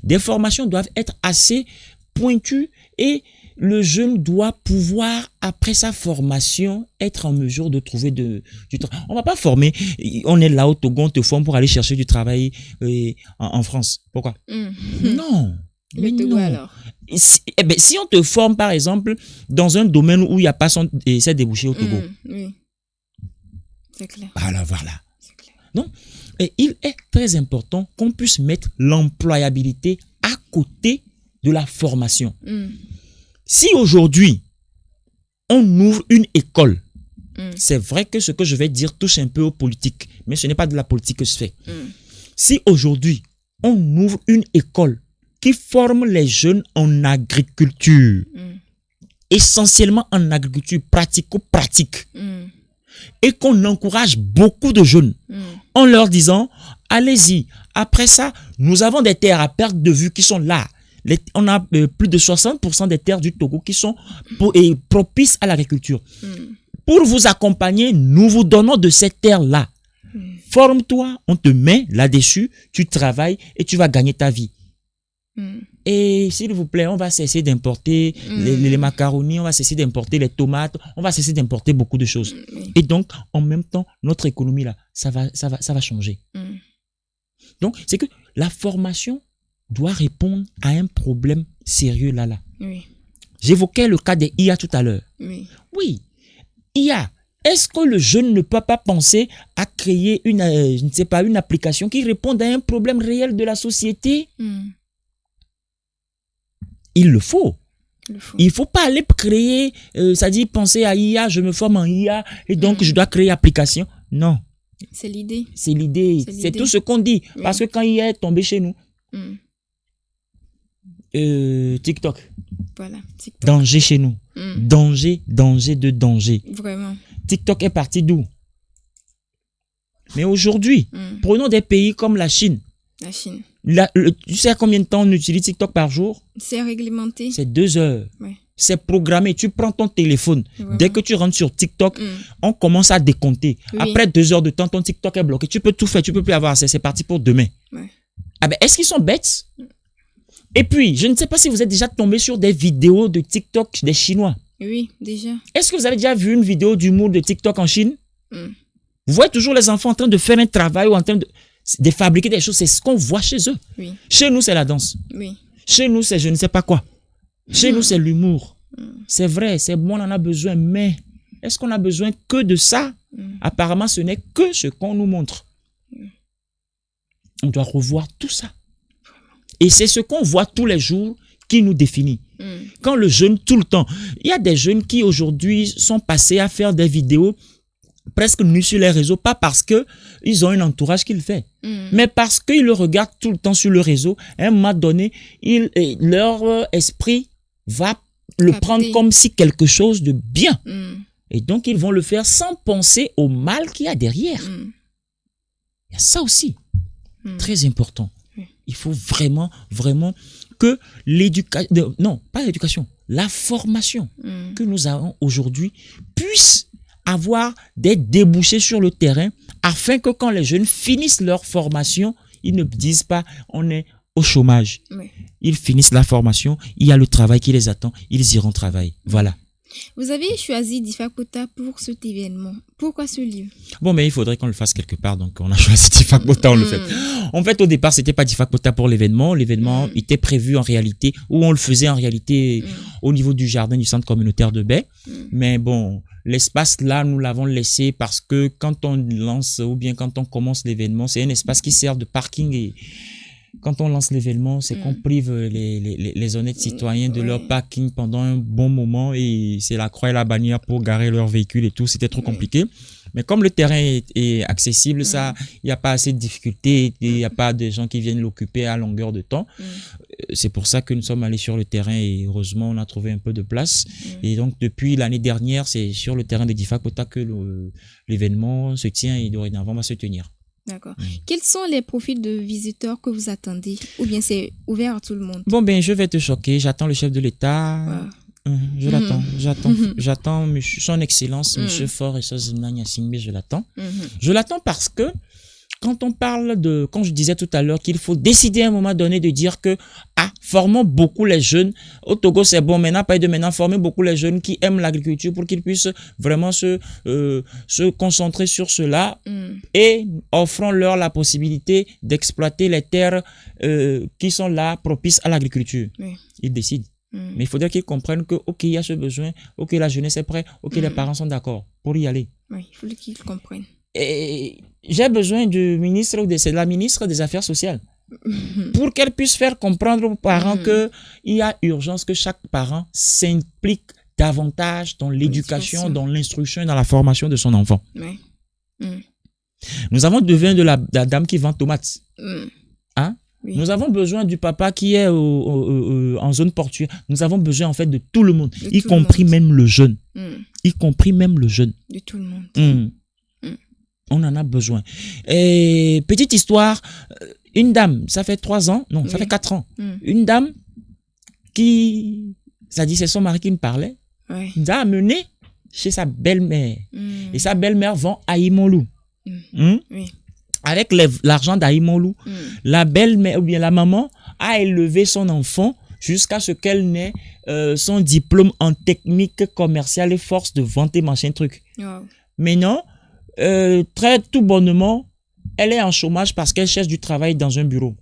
Des formations doivent être assez pointues et le jeune doit pouvoir, après sa formation, être en mesure de trouver du travail. On va pas former, on est là au Togo, on te forme pour aller chercher du travail en France. Pourquoi? Non. Mais Togo alors? Si on te forme, par exemple, dans un domaine où il n'y a pas ses débouchés au Togo. Oui. C'est clair. Alors voilà. C'est clair. Donc, il est très important qu'on puisse mettre l'employabilité à côté de la formation. Si aujourd'hui, on ouvre une école. C'est vrai que ce que je vais dire touche un peu aux politiques, mais ce n'est pas de la politique que je fais. Si aujourd'hui, on ouvre une école qui forme les jeunes en agriculture, essentiellement en agriculture pratico-pratique, et qu'on encourage beaucoup de jeunes en leur disant, allez-y, après ça, nous avons des terres à perte de vue qui sont là. On a plus de 60% des terres du Togo qui sont propices à l'agriculture. Pour vous accompagner, nous vous donnons de ces terres-là. Forme-toi, on te met là-dessus, tu travailles et tu vas gagner ta vie. Et s'il vous plaît, on va cesser d'importer les macaronis, on va cesser d'importer les tomates, on va cesser d'importer beaucoup de choses. Et donc, en même temps, notre économie, là, ça va changer. Donc, c'est que la formation doit répondre à un problème sérieux là. Oui. J'évoquais le cas des IA tout à l'heure. Oui. IA. Est-ce que le jeune ne peut pas penser à créer une application qui réponde à un problème réel de la société? Il le faut. Il ne faut pas aller créer, c'est-à-dire penser à IA, je me forme en IA et donc je dois créer application. Non. C'est l'idée. C'est l'idée. C'est tout ce qu'on dit. Oui. Parce que quand IA est tombé chez nous, TikTok. Voilà, TikTok. Danger chez nous. Danger de danger. Vraiment. TikTok est parti d'où? Mais aujourd'hui, prenons des pays comme la Chine. La Chine. Tu sais combien de temps on utilise TikTok par jour? C'est réglementé. C'est 2 heures. Ouais. C'est programmé. Tu prends ton téléphone. Vraiment. Dès que tu rentres sur TikTok, on commence à décompter. Oui. Après 2 heures de temps, ton TikTok est bloqué. Tu peux tout faire. Tu peux plus avoir accès. C'est parti pour demain. Ouais. Ah ben, est-ce qu'ils sont bêtes? Et puis, je ne sais pas si vous êtes déjà tombé sur des vidéos de TikTok des Chinois. Oui, déjà. Est-ce que vous avez déjà vu une vidéo d'humour de TikTok en Chine? Vous voyez toujours les enfants en train de faire un travail ou en train de fabriquer des choses. C'est ce qu'on voit chez eux. Oui. Chez nous, c'est la danse. Oui. Chez nous, c'est je ne sais pas quoi. Chez nous, c'est l'humour. C'est vrai, c'est bon, on en a besoin. Mais est-ce qu'on a besoin que de ça? Apparemment, ce n'est que ce qu'on nous montre. On doit revoir tout ça. Et c'est ce qu'on voit tous les jours qui nous définit. Quand le jeune, tout le temps, il y a des jeunes qui aujourd'hui sont passés à faire des vidéos presque nus sur les réseaux, pas parce qu'ils ont un entourage qui le fait, mais parce qu'ils le regardent tout le temps sur le réseau. À un moment donné, leur esprit va le prendre comme si quelque chose de bien. Et donc, ils vont le faire sans penser au mal qu'il y a derrière. Il y a ça aussi. Très important. Il faut vraiment, vraiment que l'éducation, non, pas l'éducation, la formation que nous avons aujourd'hui puisse avoir des débouchés sur le terrain afin que quand les jeunes finissent leur formation, ils ne disent pas on est au chômage. Oui. Ils finissent la formation, il y a le travail qui les attend, ils iront travailler. Voilà. Vous avez choisi Difakota pour cet événement. Pourquoi ce lieu? Bon, mais il faudrait qu'on le fasse quelque part, donc on a choisi Difakota, on le fait. En fait, au départ, c'était pas Difakota pour l'événement. L'événement était prévu en réalité, ou on le faisait en réalité au niveau du jardin du centre communautaire de Baie. Mais bon, l'espace là, nous l'avons laissé parce que quand on lance, ou bien quand on commence l'événement, c'est un espace qui sert de parking et quand on lance l'événement, c'est qu'on prive les honnêtes citoyens de leur parking pendant un bon moment et c'est la croix et la bannière pour garer leur véhicule et tout. C'était trop compliqué. Mais comme le terrain est accessible, ça, il n'y a pas assez de difficultés, il n'y a pas de gens qui viennent l'occuper à longueur de temps. C'est pour ça que nous sommes allés sur le terrain et heureusement, on a trouvé un peu de place. Et donc, depuis l'année dernière, c'est sur le terrain de Difakota que l'événement se tient et dorénavant va se tenir. D'accord. Quels sont les profils de visiteurs que vous attendez? Ou bien c'est ouvert à tout le monde? Bon, ben, je vais te choquer. J'attends le chef de l'État. Je l'attends. J'attends son Excellence, M. Faure et Sozina Nyasingbe, je l'attends. Je l'attends parce que quand on parle de, quand je disais tout à l'heure qu'il faut décider à un moment donné de dire que, formons beaucoup les jeunes. Au Togo, c'est bon, maintenant, pas de maintenant, former beaucoup les jeunes qui aiment l'agriculture pour qu'ils puissent vraiment se concentrer sur cela et offrons-leur la possibilité d'exploiter les terres qui sont là, propices à l'agriculture. Ils décident. Mais il faudrait qu'ils comprennent que, ok, il y a ce besoin, ok, la jeunesse est prête, ok, les parents sont d'accord pour y aller. Oui, il faut qu'ils comprennent. Et j'ai besoin du ministre ou de la ministre des Affaires sociales pour qu'elle puisse faire comprendre aux parents qu'il y a urgence que chaque parent s'implique davantage dans l'éducation, L'éducation. dans l'instruction et dans la formation de son enfant. Ouais. Nous avons besoin de la dame qui vend tomates. Hein? Oui. Nous avons besoin du papa qui est en zone portuaire. Nous avons besoin en fait de tout le monde, De y tout le compris monde. même le jeune. Y compris même le jeune. De tout le monde. On en a besoin. Et petite histoire, une dame, ça fait 3 ans, non, ça Oui. fait 4 ans. Mm. Une dame qui, ça dit, c'est son mari qui me parlait, Ouais. nous a amené chez sa belle-mère. Mm. Et sa belle-mère vend à Imolou. Oui. Avec l'argent d'Aïmolou, la belle-mère ou bien la maman a élevé son enfant jusqu'à ce qu'elle n'ait son diplôme en technique commerciale et force de vente et machin truc. Wow. Maintenant, très tout bonnement, elle est en chômage parce qu'elle cherche du travail dans un bureau.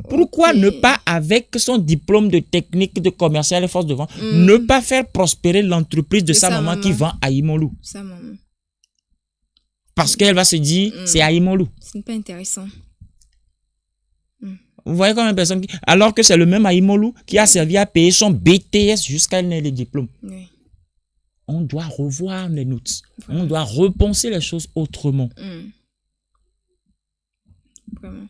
Pourquoi Ok. ne pas, avec son diplôme de technique de commercial et force de vente, Mm. ne pas faire prospérer l'entreprise de sa maman qui vend à Imolou? Ça, maman. Parce qu'elle va se dire, c'est à Imolou. C'est pas intéressant. Vous voyez comme une personne qui, alors que c'est le même Aïmolou qui a servi à payer son BTS jusqu'à n'ait le diplôme. Oui. On doit revoir les notes. Vraiment. On doit repenser les choses autrement. Vraiment.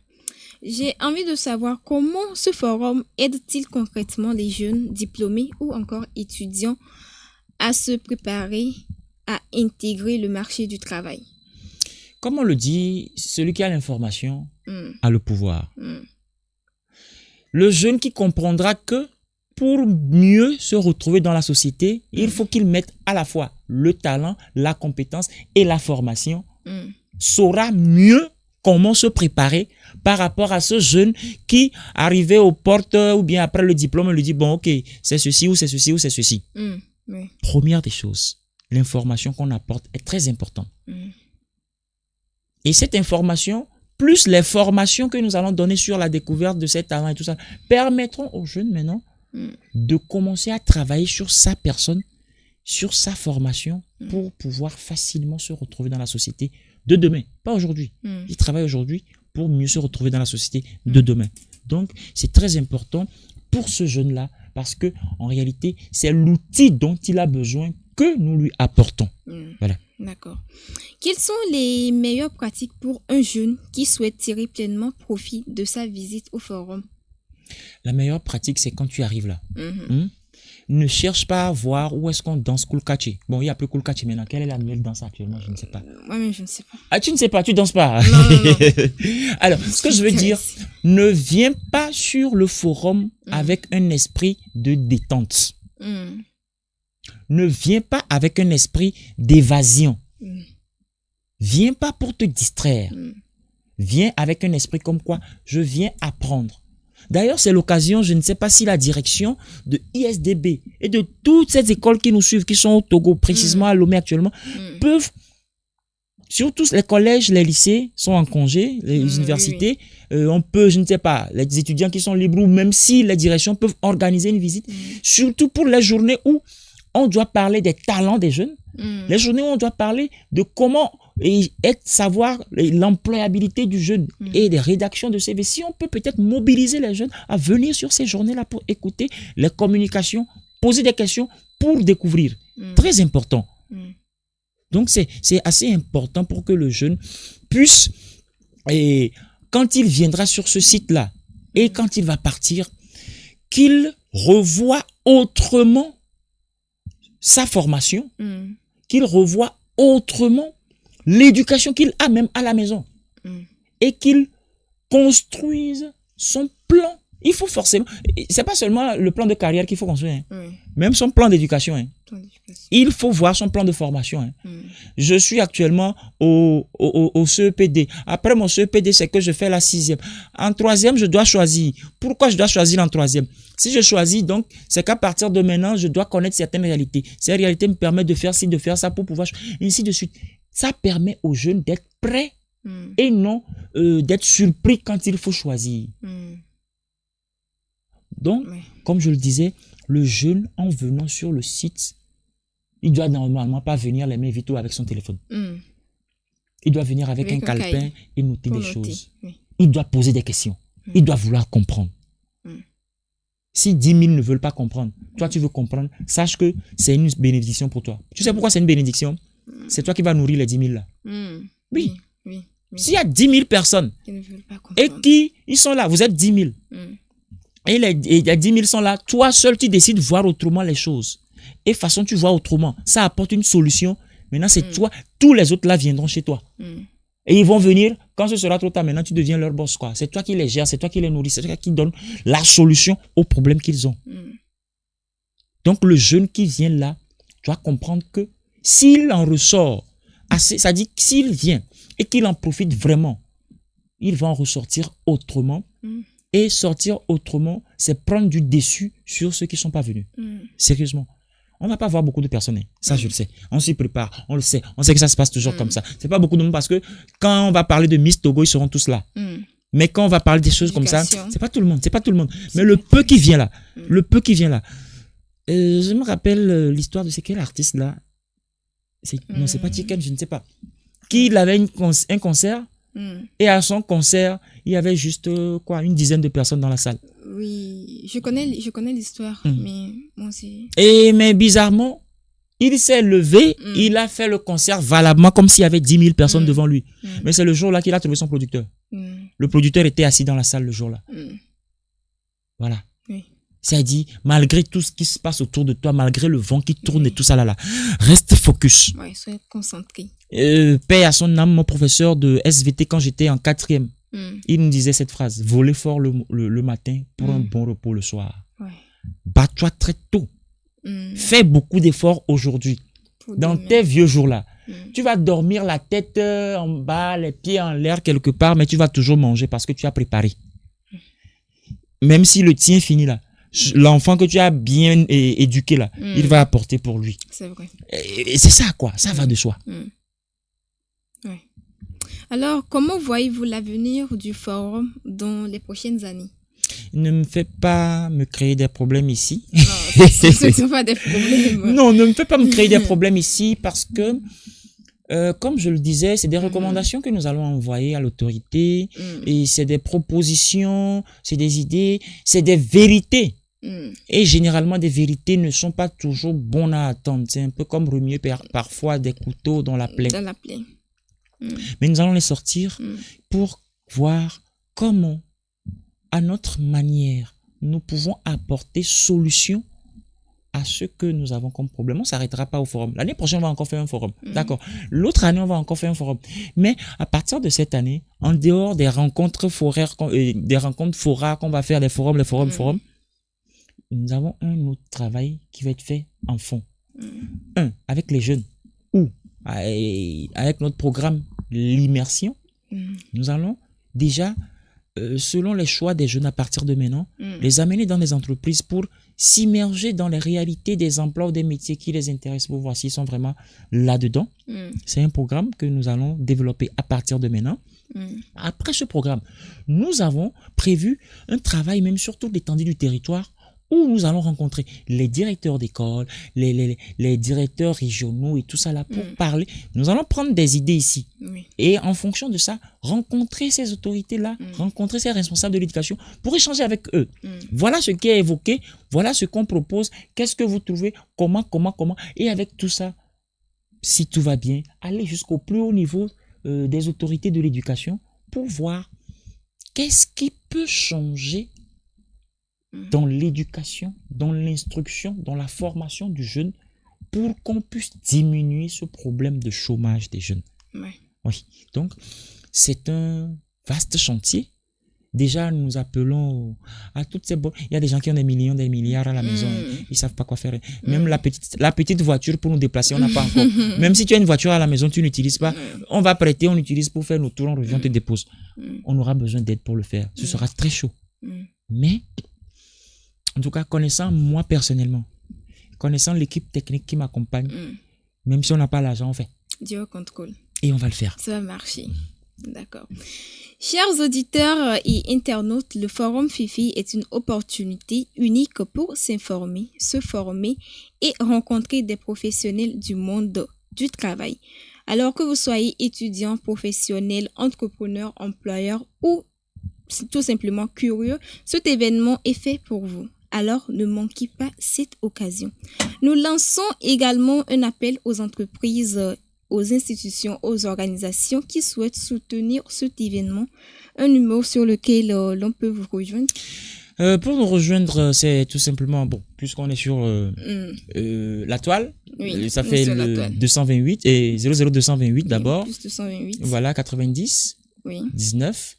J'ai envie de savoir comment ce forum aide-t-il concrètement les jeunes diplômés ou encore étudiants à se préparer à intégrer le marché du travail. Comme on le dit, celui qui a l'information Mm. a le pouvoir. Mm. Le jeune qui comprendra que pour mieux se retrouver dans la société, il faut qu'il mette à la fois le talent, la compétence et la formation, saura mieux comment se préparer par rapport à ce jeune qui, arrivé aux portes ou bien après le diplôme, lui dit, bon, ok, c'est ceci ou c'est ceci ou c'est ceci. Oui. Première des choses, l'information qu'on apporte est très importante. Et cette information, plus les formations que nous allons donner sur la découverte de ces talents et tout ça, permettront aux jeunes maintenant de commencer à travailler sur sa personne, sur sa formation, pour pouvoir facilement se retrouver dans la société de demain, pas aujourd'hui. Il travaille aujourd'hui pour mieux se retrouver dans la société de demain. Donc, c'est très important pour ce jeune-là parce que en réalité, c'est l'outil dont il a besoin que nous lui apportons. Voilà. D'accord. Quelles sont les meilleures pratiques pour un jeune qui souhaite tirer pleinement profit de sa visite au forum? La meilleure pratique, c'est quand tu arrives là. Ne cherche pas à voir où est-ce qu'on danse Kulkachi. Bon, il n'y a plus Kulkachi maintenant. Quelle est la nouvelle danse actuellement? Je ne sais pas. Moi-même, je ne sais pas. Ah, tu ne sais pas, tu danses pas. Non, non, non. Alors, ce que je veux dire, ne viens pas sur le forum avec un esprit de détente. Ne viens pas avec un esprit d'évasion. Viens pas pour te distraire. Viens avec un esprit comme quoi je viens apprendre. D'ailleurs, c'est l'occasion, je ne sais pas si la direction de ISDB et de toutes ces écoles qui nous suivent, qui sont au Togo, précisément à Lomé actuellement, peuvent, surtout les collèges, les lycées sont en congé, les universités, on peut, je ne sais pas, les étudiants qui sont libres ou même si les directions peuvent organiser une visite, surtout pour les journées où on doit parler des talents des jeunes, les journées où on doit parler de comment savoir l'employabilité du jeune et des rédactions de CV. Si on peut peut-être mobiliser les jeunes à venir sur ces journées-là pour écouter les communications, poser des questions pour découvrir. Très important. Donc, c'est assez important pour que le jeune puisse, et quand il viendra sur ce site-là et quand il va partir, qu'il revoie autrement sa formation, qu'il revoie autrement l'éducation qu'il a même à la maison et qu'il construise son plan. Il faut forcément, c'est pas seulement le plan de carrière qu'il faut construire, même son plan d'éducation. Il faut voir son plan de formation. Je suis actuellement au CEPD. Après mon CEPD, c'est que je fais la 6e. En 3e, je dois choisir. Pourquoi je dois choisir en 3e? Si je choisis, donc, c'est qu'à partir de maintenant, je dois connaître certaines réalités. Ces réalités me permettent de faire ci, de faire ça pour pouvoir, ainsi de suite. Ça permet aux jeunes d'être prêts et non d'être surpris quand il faut choisir. Donc, comme je le disais, le jeune, en venant sur le site, il doit normalement pas venir les mains vides avec son téléphone. Il doit venir avec un calepin et noter des choses. Il doit poser des questions. Il doit vouloir comprendre. Si 10 000 ne veulent pas comprendre, toi, tu veux comprendre, sache que c'est une bénédiction pour toi. Tu sais pourquoi c'est une bénédiction? C'est toi qui vas nourrir les 10 000 là. Oui. Oui. S'il y a 10 000 personnes Qui ne veulent pas et comprendre. qui ils sont là, vous êtes 10 000. Et il y a 10 000 sont là, toi seul, tu décides de voir autrement les choses. Et façon, tu vois autrement. Ça apporte une solution. Maintenant, c'est toi. Tous les autres là viendront chez toi. Et ils vont venir, quand ce sera trop tard, maintenant, tu deviens leur boss, quoi. C'est toi qui les gères, c'est toi qui les nourris, c'est toi qui donne la solution aux problèmes qu'ils ont. Donc, le jeune qui vient là, tu dois comprendre que s'il en ressort assez, ça dit que s'il vient et qu'il en profite vraiment, il va en ressortir autrement. Et sortir autrement, c'est prendre du dessus sur ceux qui ne sont pas venus. Sérieusement. On ne va pas voir beaucoup de personnes. Hein. Ça, je le sais. On s'y prépare. On le sait. On sait que ça se passe toujours comme ça. C'est pas beaucoup de monde parce que quand on va parler de Miss Togo, ils seront tous là. Mais quand on va parler des choses comme ça, c'est pas tout le monde. C'est pas tout le monde. Mais le peu qui vient là, je me rappelle l'histoire de c'est quel artiste là. Non, c'est pas Chicken, je ne sais pas. Qui avait un concert. Et à son concert, il y avait juste une dizaine de personnes dans la salle. Oui, je connais l'histoire, mais moi aussi. Mais bizarrement, il s'est levé, il a fait le concert valablement comme s'il y avait 10 000 personnes devant lui. Mais c'est le jour-là qu'il a trouvé son producteur. Le producteur était assis dans la salle le jour-là. Voilà. Oui. Ça dit, malgré tout ce qui se passe autour de toi, malgré le vent qui tourne et tout ça là, reste focus. Ouais, sois concentré. Paix à son âme, mon professeur de SVT quand j'étais en 4e, il nous disait cette phrase: voler fort le matin pour un bon repos le soir. Ouais. Bats-toi très tôt. Fais beaucoup d'efforts aujourd'hui. Dans tes vieux jours-là, tu vas dormir la tête en bas, les pieds en l'air quelque part, mais tu vas toujours manger parce que tu as préparé. Même si le tien finit là. L'enfant que tu as bien éduqué là, il va apporter pour lui. C'est vrai. Et c'est ça quoi, ça va de soi. Ouais. Alors, comment voyez-vous l'avenir du forum dans les prochaines années? Ne me fais pas me créer des problèmes ici. Non, ce ne sont pas des problèmes. Non, ne me fais pas me créer des problèmes ici parce que, comme je le disais, c'est des recommandations que nous allons envoyer à l'autorité et c'est des propositions, c'est des idées, c'est des vérités. Et généralement, des vérités ne sont pas toujours bonnes à attendre. C'est un peu comme remuer parfois des couteaux dans la plaie. Dans la plaie. Mais nous allons les sortir pour voir comment, à notre manière, nous pouvons apporter solution à ce que nous avons comme problème. On ne s'arrêtera pas au forum. L'année prochaine, on va encore faire un forum. D'accord. L'autre année, on va encore faire un forum. Mais à partir de cette année, en dehors des rencontres foraires, qu'on va faire, les forums, nous avons un autre travail qui va être fait en fond. Avec les jeunes ou avec notre programme l'immersion, nous allons déjà, selon les choix des jeunes à partir de maintenant, les amener dans les entreprises pour s'immerger dans les réalités des emplois ou des métiers qui les intéressent pour voir s'ils sont vraiment là-dedans. C'est un programme que nous allons développer à partir de maintenant. Après ce programme, nous avons prévu un travail même sur toute l'étendue du territoire où nous allons rencontrer les directeurs d'école, les directeurs régionaux et tout ça là pour parler. Nous allons prendre des idées ici. Et en fonction de ça, rencontrer ces autorités-là, rencontrer ces responsables de l'éducation pour échanger avec eux. Voilà ce qui est évoqué, voilà ce qu'on propose, qu'est-ce que vous trouvez, comment. Et avec tout ça, si tout va bien, aller jusqu'au plus haut niveau des autorités de l'éducation pour voir qu'est-ce qui peut changer dans l'éducation, dans l'instruction, dans la formation du jeune pour qu'on puisse diminuer ce problème de chômage des jeunes. Oui, donc c'est un vaste chantier. Déjà, nous appelons à toutes ces bonnes... Il y a des gens qui ont des millions, des milliards à la maison. Ils ne savent pas quoi faire. Même la petite voiture pour nous déplacer, on n'a pas encore. Même si tu as une voiture à la maison, tu n'utilises pas. On va prêter, on utilise pour faire nos tours, on revient, on te dépose. On aura besoin d'aide pour le faire. Ce sera très chaud. Mais, en tout cas, connaissant moi personnellement, connaissant l'équipe technique qui m'accompagne, même si on n'a pas l'argent, on fait. Dieu contrôle. Et on va le faire. Ça va marcher. D'accord. Chers auditeurs et internautes, le Forum Fifi est une opportunité unique pour s'informer, se former et rencontrer des professionnels du monde du travail. Alors que vous soyez étudiant, professionnel, entrepreneur, employeur ou tout simplement curieux, cet événement est fait pour vous. Alors, ne manquez pas cette occasion. Nous lançons également un appel aux entreprises, aux institutions, aux organisations qui souhaitent soutenir cet événement. Un numéro sur lequel l'on peut vous rejoindre. Pour nous rejoindre, c'est tout simplement, puisqu'on est sur la toile, Oui, ça fait le 228 et 00228 d'abord. Plus 228. Voilà, 90, Oui. 19,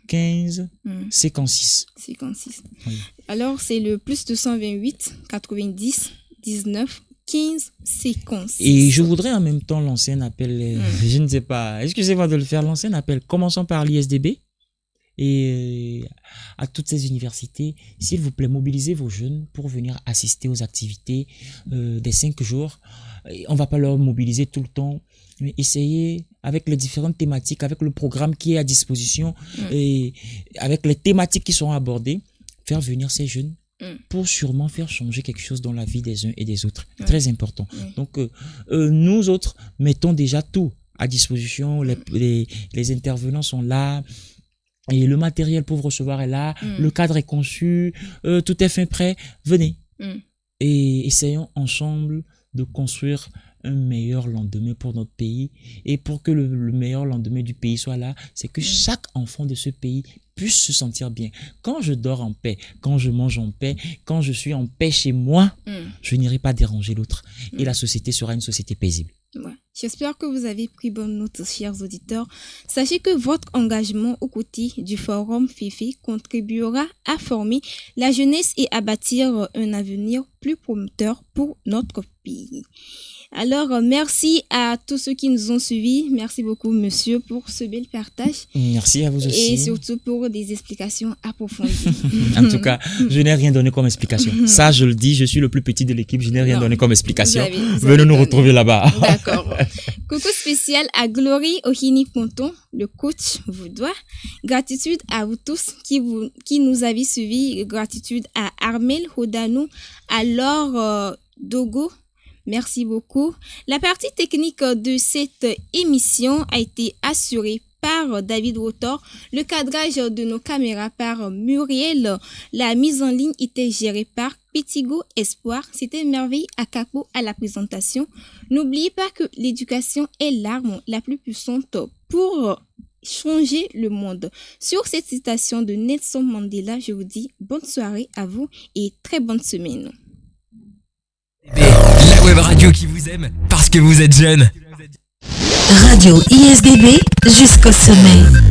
15, 56. 56. Oui. Alors, c'est le plus 228, 90, 19, 15, 56. Et je voudrais en même temps lancer un appel, je ne sais pas, excusez-moi de le faire, lancer un appel. Commençons par l'ISDB. Et à toutes ces universités, s'il vous plaît, mobilisez vos jeunes pour venir assister aux activités des 5 jours. On ne va pas leur mobiliser tout le temps, mais essayez avec les différentes thématiques, avec le programme qui est à disposition et avec les thématiques qui sont abordées, faire venir ces jeunes pour sûrement faire changer quelque chose dans la vie des uns et des autres. Très important. Donc, nous autres, mettons déjà tout à disposition. Les intervenants sont là. Et le matériel pour vous recevoir est là, le cadre est conçu, tout est fait prêt. Venez et essayons ensemble de construire un meilleur lendemain pour notre pays. Et pour que le meilleur lendemain du pays soit là, c'est que chaque enfant de ce pays puisse se sentir bien. Quand je dors en paix, quand je mange en paix, quand je suis en paix chez moi, je n'irai pas déranger l'autre. Et la société sera une société paisible. Ouais. J'espère que vous avez pris bonne note, chers auditeurs. Sachez que votre engagement aux côtés du Forum FEFE contribuera à former la jeunesse et à bâtir un avenir plus prometteur pour notre pays. Alors, merci à tous ceux qui nous ont suivis. Merci beaucoup, monsieur, pour ce bel partage. Merci à vous aussi. Et surtout pour des explications approfondies. En tout cas, je n'ai rien donné comme explication. Ça, je le dis, je suis le plus petit de l'équipe, je n'ai rien donné comme explication. Venez nous retrouver là-bas. D'accord. Coucou spécial à Glory Ohini-Ponton, le coach vaudois. Gratitude à vous tous qui nous avez suivis. Gratitude à Armel Hodanou, à Laure Dogo. Merci beaucoup. La partie technique de cette émission a été assurée par David Rotor, le cadrage de nos caméras par Muriel, la mise en ligne était gérée par Petigo Espoir. C'était Merveille Akapo à la présentation. N'oubliez pas que l'éducation est l'arme la plus puissante pour changer le monde. Sur cette citation de Nelson Mandela, je vous dis bonne soirée à vous et très bonne semaine. La web radio qui vous aime parce que vous êtes jeune. Radio ISDB jusqu'au sommet.